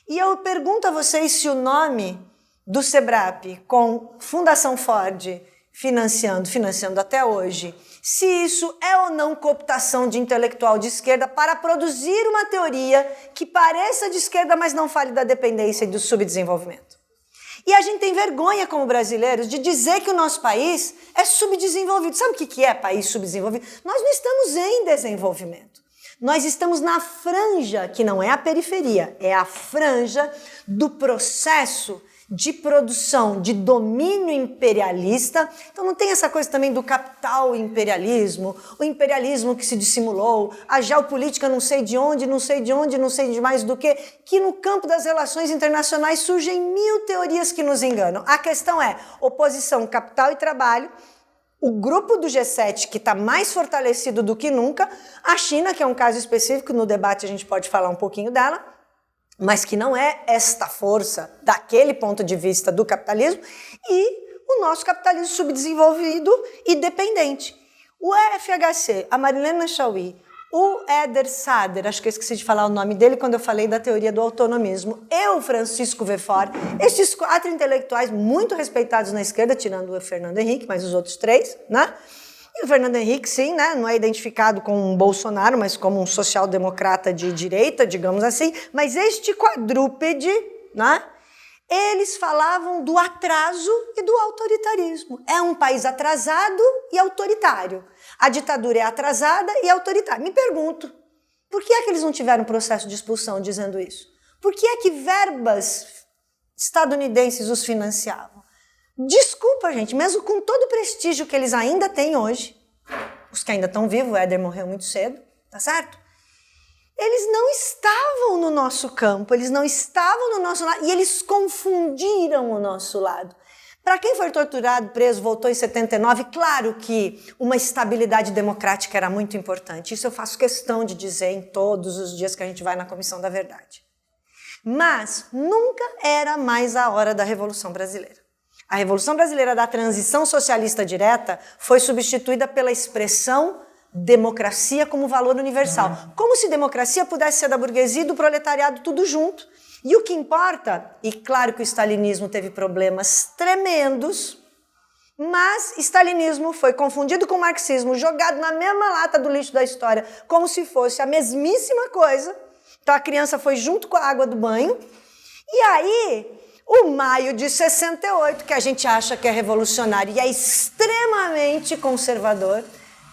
E eu pergunto a vocês se o nome do SEBRAP, com Fundação Ford financiando até hoje, se isso é ou não cooptação de intelectual de esquerda para produzir uma teoria que pareça de esquerda, mas não fale da dependência e do subdesenvolvimento. E a gente tem vergonha como brasileiros de dizer que o nosso país é subdesenvolvido. Sabe o que é país subdesenvolvido? Nós não estamos em desenvolvimento. Nós estamos na franja, que não é a periferia, é a franja do processo de produção, de domínio imperialista. Então não tem essa coisa também do capital imperialismo, o imperialismo que se dissimulou, a geopolítica não sei de onde, não sei de mais do que no campo das relações internacionais surgem 1000 teorias que nos enganam. A questão é oposição, capital e trabalho, o grupo do G7 que está mais fortalecido do que nunca, a China, que é um caso específico, no debate a gente pode falar um pouquinho dela, mas que não é esta força daquele ponto de vista do capitalismo, e o nosso capitalismo subdesenvolvido e dependente. O FHC, a Marilena Chauí, o Éder Sader, acho que eu esqueci de falar o nome dele quando eu falei da teoria do autonomismo, e o Francisco Vefor, estes 4 intelectuais muito respeitados na esquerda, tirando o Fernando Henrique, mas os outros 3, né? E o Fernando Henrique, sim, né, não é identificado como um Bolsonaro, mas como um social-democrata de direita, digamos assim, mas este quadrúpede, né, eles falavam do atraso e do autoritarismo. É um país atrasado e autoritário. A ditadura é atrasada e autoritária. Me pergunto, por que é que eles não tiveram processo de expulsão dizendo isso? Por que é que verbas estadunidenses os financiavam? Desculpa, gente, mesmo com todo o prestígio que eles ainda têm hoje, os que ainda estão vivos, o Éder morreu muito cedo, tá certo? Eles não estavam no nosso campo, eles não estavam no nosso lado, e eles confundiram o nosso lado. Para quem foi torturado, preso, voltou em 79, claro que uma estabilidade democrática era muito importante. Isso eu faço questão de dizer em todos os dias que a gente vai na Comissão da Verdade. Mas nunca era mais a hora da Revolução Brasileira. A Revolução Brasileira da transição socialista direta foi substituída pela expressão democracia como valor universal. Como se democracia pudesse ser da burguesia e do proletariado tudo junto. E o que importa, e claro que o stalinismo teve problemas tremendos, mas stalinismo foi confundido com marxismo, jogado na mesma lata do lixo da história, como se fosse a mesmíssima coisa. Então a criança foi junto com a água do banho, e aí o maio de 68, que a gente acha que é revolucionário e é extremamente conservador.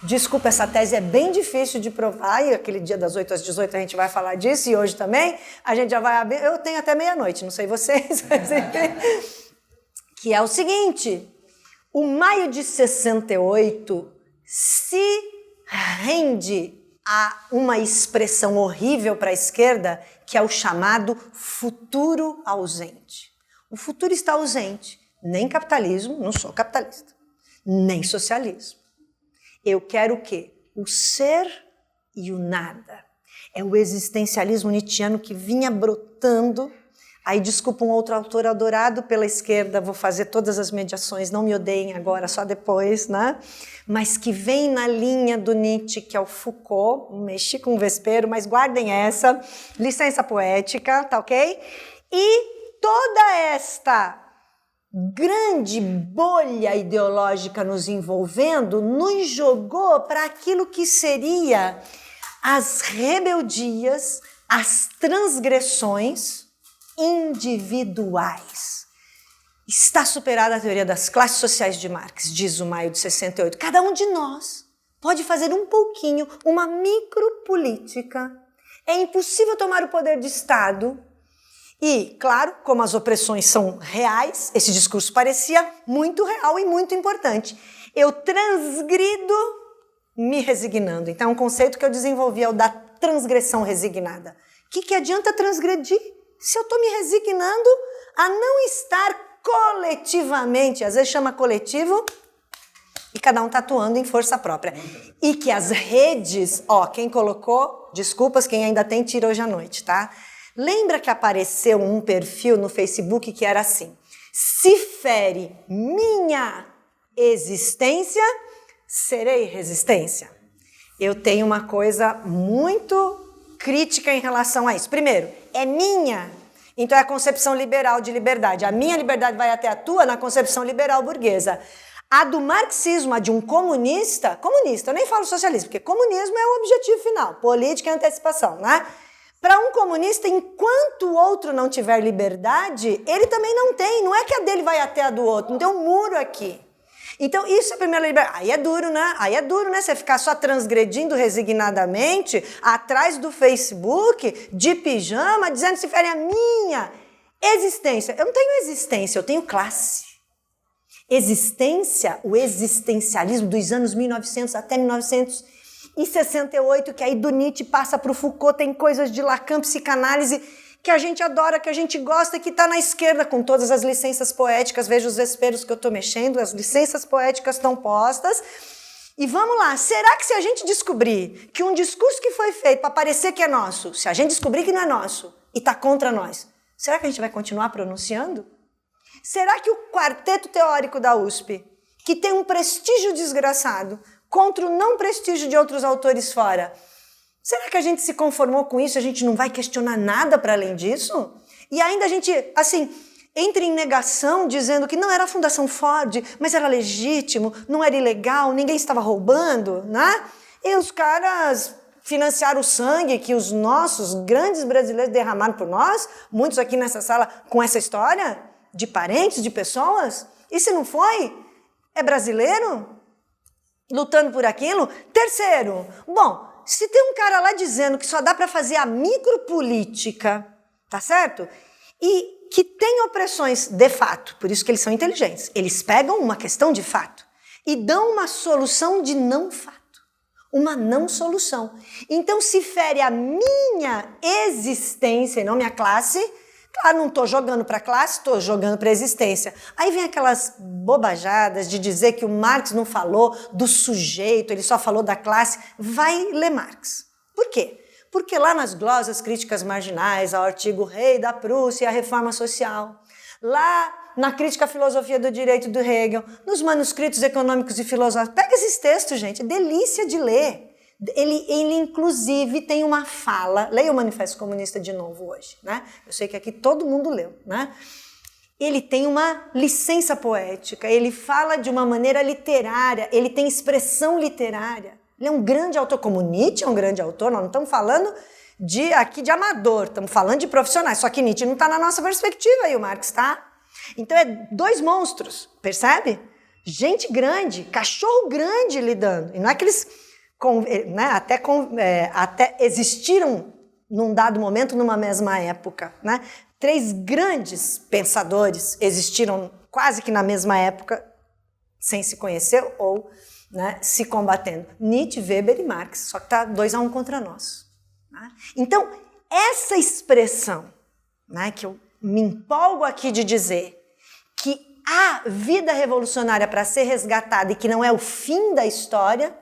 Desculpa, essa tese é bem difícil de provar, e aquele dia das 8 às 18 a gente vai falar disso, e hoje também, a gente já vai abrir, eu tenho até meia-noite, não sei vocês, mas enfim, que é o seguinte, o maio de 68 se rende a uma expressão horrível para a esquerda, que é o chamado futuro ausente. O futuro está ausente, nem capitalismo, não sou capitalista, nem socialismo. Eu quero o quê? O ser e o nada. É o existencialismo nietzschiano que vinha brotando. Aí, desculpa, um outro autor adorado pela esquerda, vou fazer todas as mediações, não me odeiem agora, só depois, né? Mas que vem na linha do Nietzsche, que é o Foucault, mexi com o vespeiro, mas guardem essa, licença poética, tá ok? E toda esta grande bolha ideológica nos envolvendo nos jogou para aquilo que seria as rebeldias, as transgressões individuais. Está superada a teoria das classes sociais de Marx, diz o maio de 68. Cada um de nós pode fazer um pouquinho, uma micropolítica. É impossível tomar o poder de Estado. E, claro, como as opressões são reais, esse discurso parecia muito real e muito importante. Eu transgrido me resignando. Então, um conceito que eu desenvolvi é o da transgressão resignada. O que adianta transgredir se eu estou me resignando a não estar coletivamente, às vezes chama coletivo, e cada um está atuando em força própria. E que as redes, quem colocou, desculpas, quem ainda tem, tira hoje à noite, tá? Lembra que apareceu um perfil no Facebook que era assim: se fere minha existência, serei resistência. Eu tenho uma coisa muito crítica em relação a isso. Primeiro, é minha, então é a concepção liberal de liberdade. A minha liberdade vai até a tua na concepção liberal burguesa. A do marxismo, a de um comunista, eu nem falo socialismo, porque comunismo é o objetivo final, política e antecipação, né? Para um comunista, enquanto o outro não tiver liberdade, ele também não tem. Não é que a dele vai até a do outro, não tem um muro aqui. Então, isso é a primeira liberdade. Aí é duro, né? Você ficar só transgredindo resignadamente atrás do Facebook, de pijama, dizendo se fere a minha existência. Eu não tenho existência, eu tenho classe. Existência, o existencialismo dos anos 1900 até 1968, que aí do Nietzsche passa para o Foucault, tem coisas de Lacan, psicanálise, que a gente adora, que a gente gosta, que está na esquerda, com todas as licenças poéticas. Veja os vesperos que eu estou mexendo, as licenças poéticas estão postas. E vamos lá, será que se a gente descobrir que um discurso que foi feito para parecer que é nosso, se a gente descobrir que não é nosso e está contra nós, será que a gente vai continuar pronunciando? Será que o quarteto teórico da USP, que tem um prestígio desgraçado, contra o não prestígio de outros autores fora, será que a gente se conformou com isso? A gente não vai questionar nada para além disso? E ainda a gente, assim, entra em negação dizendo que não era a Fundação Ford, mas era legítimo, não era ilegal, ninguém estava roubando, né? E os caras financiaram o sangue que os nossos grandes brasileiros derramaram por nós, muitos aqui nessa sala com essa história de parentes, de pessoas. E se não foi, é brasileiro lutando por aquilo? Terceiro, bom, se tem um cara lá dizendo que só dá para fazer a micropolítica, tá certo? E que tem opressões de fato, por isso que eles são inteligentes. Eles pegam uma questão de fato e dão uma solução de não fato. Uma não solução. Então, se fere a minha existência e não minha classe, claro, não estou jogando para a classe, estou jogando para a existência. Aí vem aquelas bobajadas de dizer que o Marx não falou do sujeito, ele só falou da classe. Vai ler Marx. Por quê? Porque lá nas glosas críticas marginais, ao artigo Rei da Prússia e a Reforma Social, lá na crítica à filosofia do direito do Hegel, nos manuscritos econômicos e filosóficos, pega esses textos, gente, é delícia de ler. Ele inclusive tem uma fala, leia o Manifesto Comunista de novo hoje, né? Eu sei que aqui todo mundo leu, né? Ele tem uma licença poética, ele fala de uma maneira literária, ele tem expressão literária. Ele é um grande autor, como Nietzsche é um grande autor, nós não estamos falando aqui de amador, estamos falando de profissionais, só que Nietzsche não está na nossa perspectiva aí, o Marx está. Então é dois monstros, percebe? Gente grande, cachorro grande lidando. E não é que eles né, até existiram num dado momento, numa mesma época, né? 3 grandes pensadores existiram quase que na mesma época, sem se conhecer ou, né, se combatendo. Nietzsche, Weber e Marx, só que está 2-1 contra nós. Né? Então, essa expressão, né, que eu me empolgo aqui de dizer, que há vida revolucionária para ser resgatada e que não é o fim da história,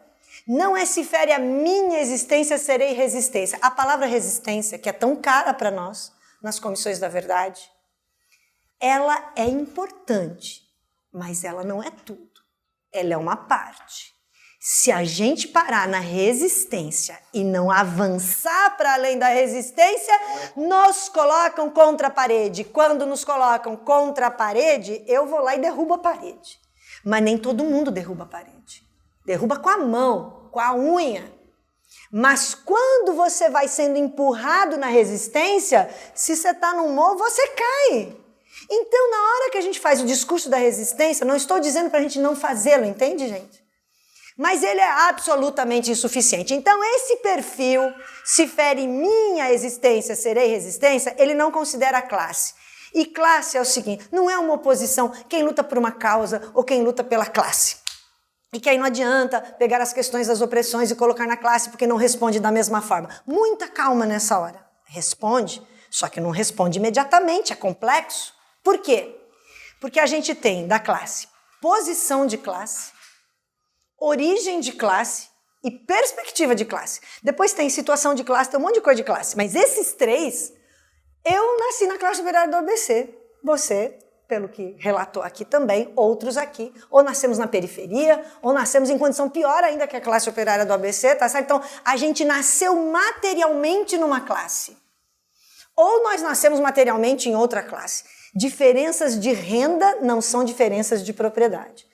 não é se fere a minha existência, serei resistência. A palavra resistência, que é tão cara para nós, nas comissões da verdade, ela é importante, mas ela não é tudo. Ela é uma parte. Se a gente parar na resistência e não avançar para além da resistência, nos colocam contra a parede. Quando nos colocam contra a parede, eu vou lá e derrubo a parede. Mas nem todo mundo derruba a parede. Derruba com a mão, com a unha. Mas quando você vai sendo empurrado na resistência, se você está num morro, você cai. Então, na hora que a gente faz o discurso da resistência, não estou dizendo para a gente não fazê-lo, entende, gente? Mas ele é absolutamente insuficiente. Então, esse perfil, se fere minha existência, serei resistência, ele não considera a classe. E classe é o seguinte, não é uma oposição, quem luta por uma causa ou quem luta pela classe. E que aí não adianta pegar as questões das opressões e colocar na classe porque não responde da mesma forma. Muita calma nessa hora. Responde, só que não responde imediatamente, é complexo. Por quê? Porque a gente tem da classe posição de classe, origem de classe e perspectiva de classe. Depois tem situação de classe, tem um monte de coisa de classe. Mas esses 3, eu nasci na classe operária do ABC. Você, pelo que relatou aqui também, outros aqui, ou nascemos na periferia, ou nascemos em condição pior ainda que a classe operária do ABC, tá certo? Então, a gente nasceu materialmente numa classe. Ou nós nascemos materialmente em outra classe. Diferenças de renda não são diferenças de propriedade.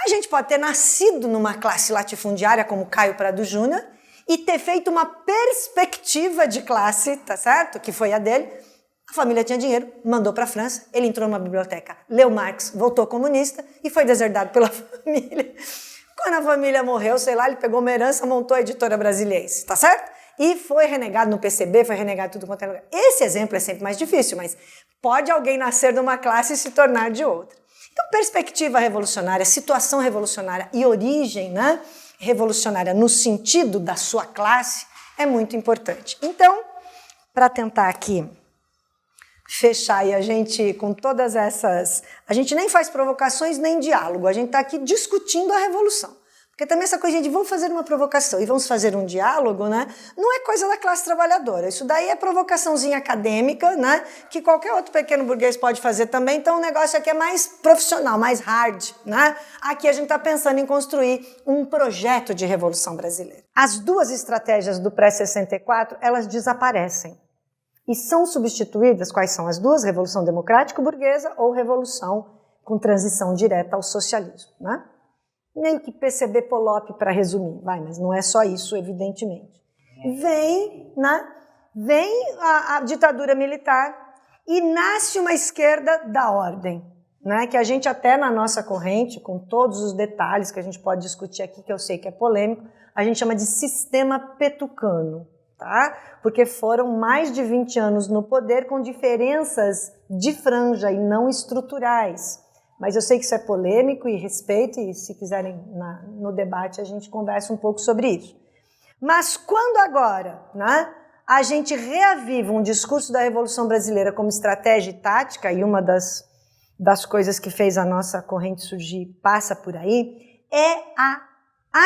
A gente pode ter nascido numa classe latifundiária, como Caio Prado Júnior, e ter feito uma perspectiva de classe, tá certo? Que foi a dele. A família tinha dinheiro, mandou para a França, ele entrou numa biblioteca, leu Marx, voltou comunista e foi deserdado pela família. Quando a família morreu, sei lá, ele pegou uma herança, montou a Editora Brasiliense, tá certo? E foi renegado no PCB, foi renegado tudo quanto é lugar. Esse exemplo é sempre mais difícil, mas pode alguém nascer de uma classe e se tornar de outra. Então, perspectiva revolucionária, situação revolucionária e origem, né, revolucionária no sentido da sua classe é muito importante. Então, para tentar aqui fechar e a gente com todas essas... A gente nem faz provocações nem diálogo, a gente está aqui discutindo a revolução. Porque também essa coisa de vamos fazer uma provocação e vamos fazer um diálogo, né? Não é coisa da classe trabalhadora. Isso daí é provocaçãozinha acadêmica, né? Que qualquer outro pequeno burguês pode fazer também. Então o negócio aqui é mais profissional, mais hard, né? Aqui a gente está pensando em construir um projeto de revolução brasileira. As 2 estratégias do pré-64, elas desaparecem. E são substituídas, quais são as 2? Revolução democrático-burguesa ou revolução com transição direta ao socialismo, né? Meio que PCB Polop para resumir, mas não é só isso, evidentemente. Vem a ditadura militar e nasce uma esquerda da ordem, né? Que a gente até na nossa corrente, com todos os detalhes que a gente pode discutir aqui, que eu sei que é polêmico, a gente chama de sistema petucano, tá? Porque foram mais de 20 anos no poder com diferenças de franja e não estruturais. Mas eu sei que isso é polêmico e respeito, e se quiserem no debate a gente conversa um pouco sobre isso. Mas quando agora, né, a gente reaviva um discurso da Revolução Brasileira como estratégia e tática, e uma das coisas que fez a nossa corrente surgir passa por aí, é a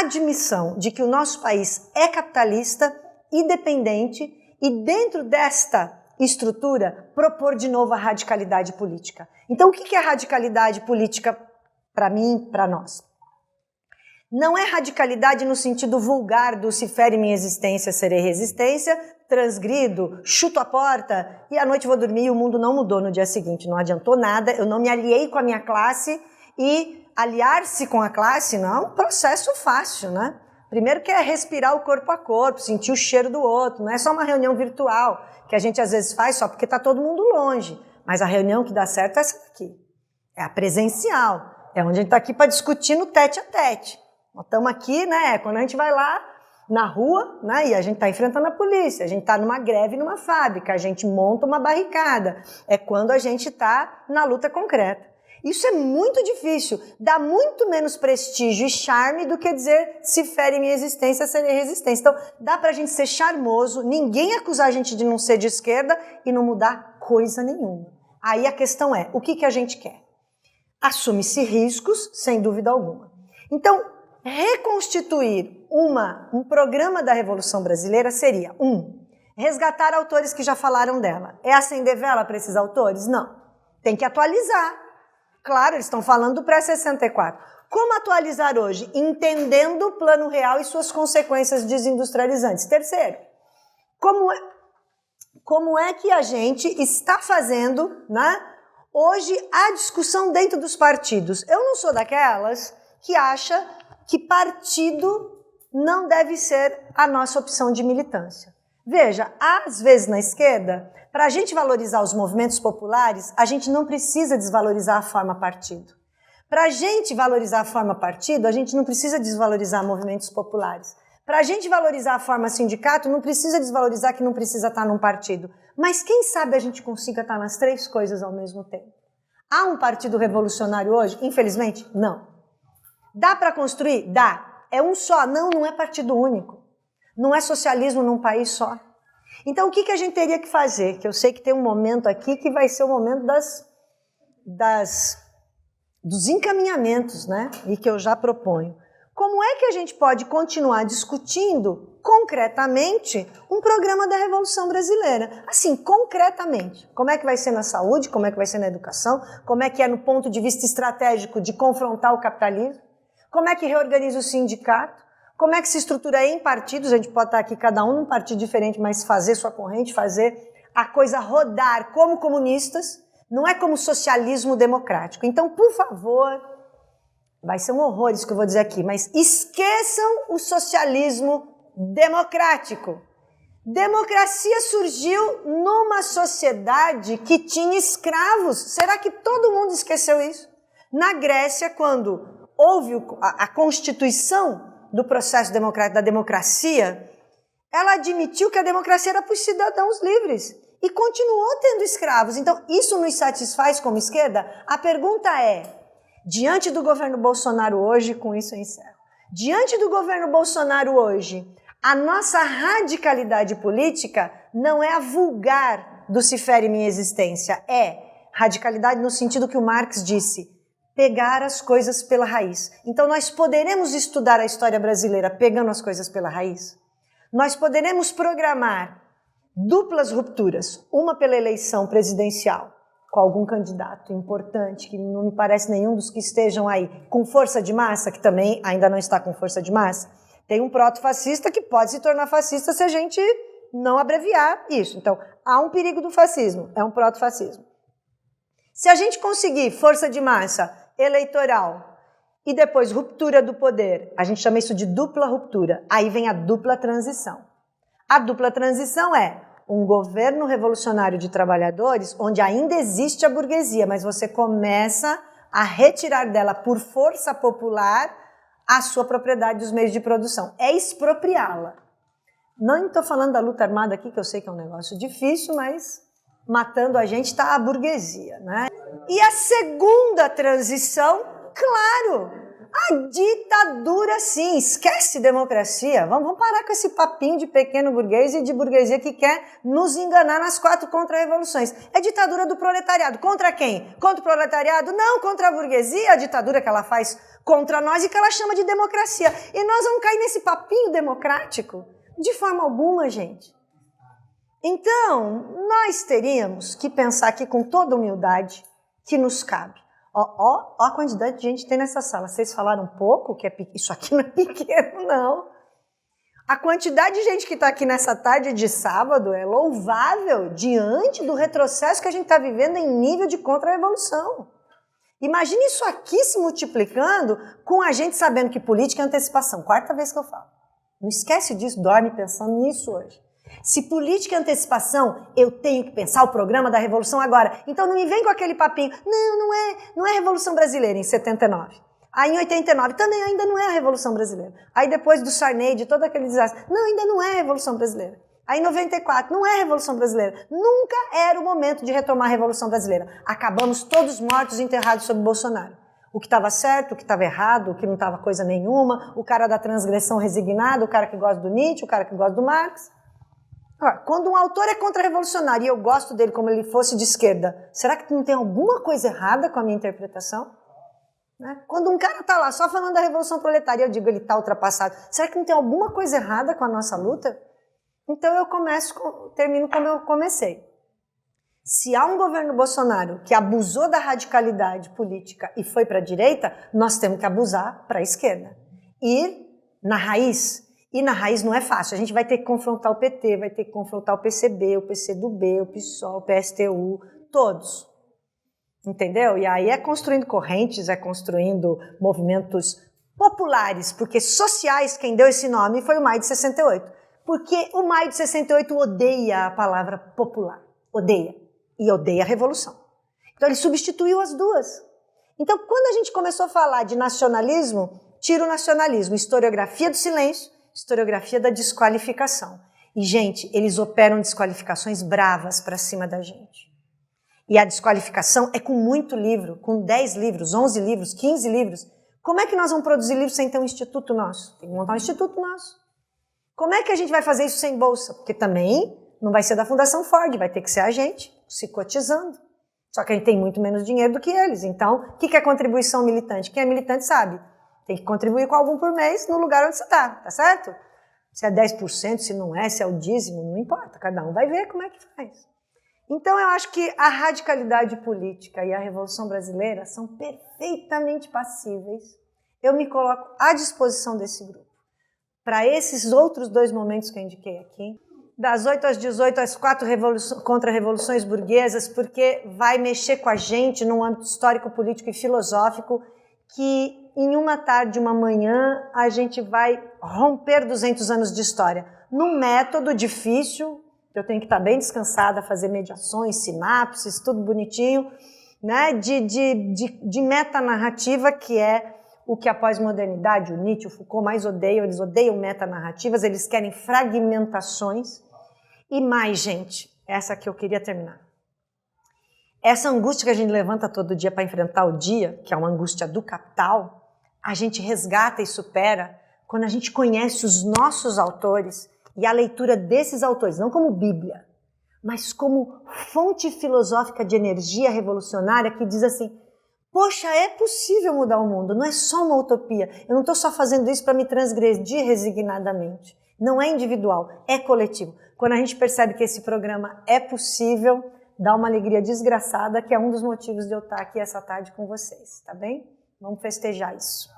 admissão de que o nosso país é capitalista, independente, e dentro desta estrutura, propor de novo a radicalidade política. Então, o que é radicalidade política para mim, para nós? Não é radicalidade no sentido vulgar do se fere minha existência, serei resistência, transgrido, chuto a porta e à noite vou dormir e o mundo não mudou no dia seguinte, não adiantou nada, eu não me aliei com a minha classe e aliar-se com a classe não é um processo fácil, né? Primeiro que é respirar o corpo a corpo, sentir o cheiro do outro. Não é só uma reunião virtual, que a gente às vezes faz só porque está todo mundo longe. Mas a reunião que dá certo é essa aqui. É a presencial. É onde a gente está aqui para discutir no tete a tete. Nós estamos aqui, né? Quando a gente vai lá na rua, né, e a gente está enfrentando a polícia, a gente está numa greve numa fábrica, a gente monta uma barricada. É quando a gente está na luta concreta. Isso é muito difícil, dá muito menos prestígio e charme do que dizer se fere minha existência, serei resistência. Então, dá pra gente ser charmoso, ninguém acusar a gente de não ser de esquerda e não mudar coisa nenhuma. Aí a questão é, o que a gente quer? Assume-se riscos, sem dúvida alguma. Então, reconstituir um programa da Revolução Brasileira seria, resgatar autores que já falaram dela. É acender vela para esses autores? Não. Tem que atualizar. Claro, eles estão falando do pré-64. Como atualizar hoje? Entendendo o Plano Real e suas consequências desindustrializantes. Terceiro, como é que a gente está fazendo, né, hoje a discussão dentro dos partidos? Eu não sou daquelas que acha que partido não deve ser a nossa opção de militância. Veja, às vezes na esquerda, para a gente valorizar os movimentos populares, a gente não precisa desvalorizar a forma partido. Para a gente valorizar a forma partido, a gente não precisa desvalorizar movimentos populares. Para a gente valorizar a forma sindicato, não precisa desvalorizar que não precisa estar num partido. Mas quem sabe a gente consiga estar nas três coisas ao mesmo tempo? Há um partido revolucionário hoje? Infelizmente, não. Dá para construir? Dá. É um só. Não, não é partido único. Não é socialismo num país só. Então, o que a gente teria que fazer? Que eu sei que tem um momento aqui que vai ser o momento dos encaminhamentos, né? E que eu já proponho. Como é que a gente pode continuar discutindo concretamente um programa da Revolução Brasileira? Assim, concretamente. Como é que vai ser na saúde? Como é que vai ser na educação? Como é que é no ponto de vista estratégico de confrontar o capitalismo? Como é que reorganiza o sindicato? Como é que se estrutura em partidos? A gente pode estar aqui cada um num partido diferente, mas fazer sua corrente, fazer a coisa rodar como comunistas, não é como socialismo democrático. Então, por favor, vai ser um horror isso que eu vou dizer aqui, mas esqueçam o socialismo democrático. Democracia surgiu numa sociedade que tinha escravos. Será que todo mundo esqueceu isso? Na Grécia, quando houve a constituição do processo democrático, da democracia, ela admitiu que a democracia era para os cidadãos livres e continuou tendo escravos. Então, isso nos satisfaz como esquerda? A pergunta é, diante do governo Bolsonaro hoje, com isso eu encerro, diante do governo Bolsonaro hoje, a nossa radicalidade política não é a vulgar do se fere minha existência, é radicalidade no sentido que o Marx disse, pegar as coisas pela raiz. Então, nós poderemos estudar a história brasileira pegando as coisas pela raiz? Nós poderemos programar duplas rupturas, uma pela eleição presidencial, com algum candidato importante, que não me parece nenhum dos que estejam aí, com força de massa, que também ainda não está com força de massa. Tem um proto-fascista que pode se tornar fascista se a gente não abreviar isso. Então, há um perigo do fascismo, é um proto-fascismo. Se a gente conseguir força de massa eleitoral e depois ruptura do poder, a gente chama isso de dupla ruptura, aí vem a dupla transição. A dupla transição é um governo revolucionário de trabalhadores onde ainda existe a burguesia, mas você começa a retirar dela por força popular a sua propriedade dos meios de produção. É expropriá-la. Não estou falando da luta armada aqui, que eu sei que é um negócio difícil, mas matando a gente está a burguesia, né? E a segunda transição, claro, a ditadura sim, esquece democracia, vamos parar com esse papinho de pequeno burguês e de burguesia que quer nos enganar nas 4 contra-revoluções. É ditadura do proletariado, contra quem? Contra o proletariado? Não, contra a burguesia, a ditadura que ela faz contra nós e que ela chama de democracia. E nós vamos cair nesse papinho democrático? De forma alguma, gente. Então, nós teríamos que pensar aqui com toda humildade que nos cabe. Ó a quantidade de gente que tem nessa sala. Vocês falaram pouco? Que isso aqui não é pequeno, não. A quantidade de gente que está aqui nessa tarde de sábado é louvável diante do retrocesso que a gente está vivendo em nível de contra-revolução. Imagine isso aqui se multiplicando com a gente sabendo que política é antecipação. 4ª vez que eu falo. Não esquece disso, dorme pensando nisso hoje. Se política é antecipação, eu tenho que pensar o programa da Revolução agora. Então não me vem com aquele papinho, não é a Revolução Brasileira em 79. Aí em 89 também ainda não é a Revolução Brasileira. Aí depois do Sarney, de todo aquele desastre, não, ainda não é a Revolução Brasileira. Aí em 94, não é a Revolução Brasileira. Nunca era o momento de retomar a Revolução Brasileira. Acabamos todos mortos e enterrados sob Bolsonaro. O que estava certo, o que estava errado, o que não estava coisa nenhuma, o cara da transgressão resignado, o cara que gosta do Nietzsche, o cara que gosta do Marx. Quando um autor é contra-revolucionário e eu gosto dele como ele fosse de esquerda, será que não tem alguma coisa errada com a minha interpretação? Né? Quando um cara está lá só falando da Revolução Proletária, eu digo ele está ultrapassado, será que não tem alguma coisa errada com a nossa luta? Então eu termino como eu comecei. Se há um governo Bolsonaro que abusou da radicalidade política e foi para a direita, nós temos que abusar para a esquerda. Ir na raiz. E na raiz não é fácil. A gente vai ter que confrontar o PT, vai ter que confrontar o PCB, o PCdoB, o PSOL, o PSTU, todos. Entendeu? E aí é construindo correntes, é construindo movimentos populares, porque sociais, quem deu esse nome foi o Maio de 68. Porque o Maio de 68 odeia a palavra popular. Odeia. E odeia a revolução. Então ele substituiu as duas. Então quando a gente começou a falar de nacionalismo, tira o nacionalismo, historiografia do silêncio, historiografia da desqualificação. E, gente, eles operam desqualificações bravas para cima da gente. E a desqualificação é com muito livro, com 10 livros, 11 livros, 15 livros. Como é que nós vamos produzir livros sem ter um instituto nosso? Tem que montar um instituto nosso. Como é que a gente vai fazer isso sem bolsa? Porque também não vai ser da Fundação Ford, vai ter que ser a gente, se cotizando. Só que a gente tem muito menos dinheiro do que eles. Então, o que é contribuição militante? Quem é militante sabe. Tem que contribuir com algum por mês no lugar onde você está, tá certo? Se é 10%, se não é, se é o dízimo, não importa. Cada um vai ver como é que faz. Então, eu acho que a radicalidade política e a Revolução Brasileira são perfeitamente passíveis. Eu me coloco à disposição desse grupo. Para esses outros 2 momentos que eu indiquei aqui, das 8 às 18, as 4 contra-revoluções burguesas, porque vai mexer com a gente num âmbito histórico, político e filosófico que em uma tarde, uma manhã, a gente vai romper 200 anos de história. Num método difícil, eu tenho que estar bem descansada, fazer mediações, sinapses, tudo bonitinho, né? de metanarrativa, que é o que a pós-modernidade, o Nietzsche, o Foucault mais odeiam. Eles odeiam metanarrativas, eles querem fragmentações. E mais, gente, essa que eu queria terminar. Essa angústia que a gente levanta todo dia para enfrentar o dia, que é uma angústia do capital, a gente resgata e supera quando a gente conhece os nossos autores e a leitura desses autores, não como Bíblia, mas como fonte filosófica de energia revolucionária que diz assim, poxa, é possível mudar o mundo, não é só uma utopia, eu não estou só fazendo isso para me transgredir resignadamente, não é individual, é coletivo. Quando a gente percebe que esse programa é possível, dá uma alegria desgraçada, que é um dos motivos de eu estar aqui essa tarde com vocês, tá bem? Vamos festejar isso.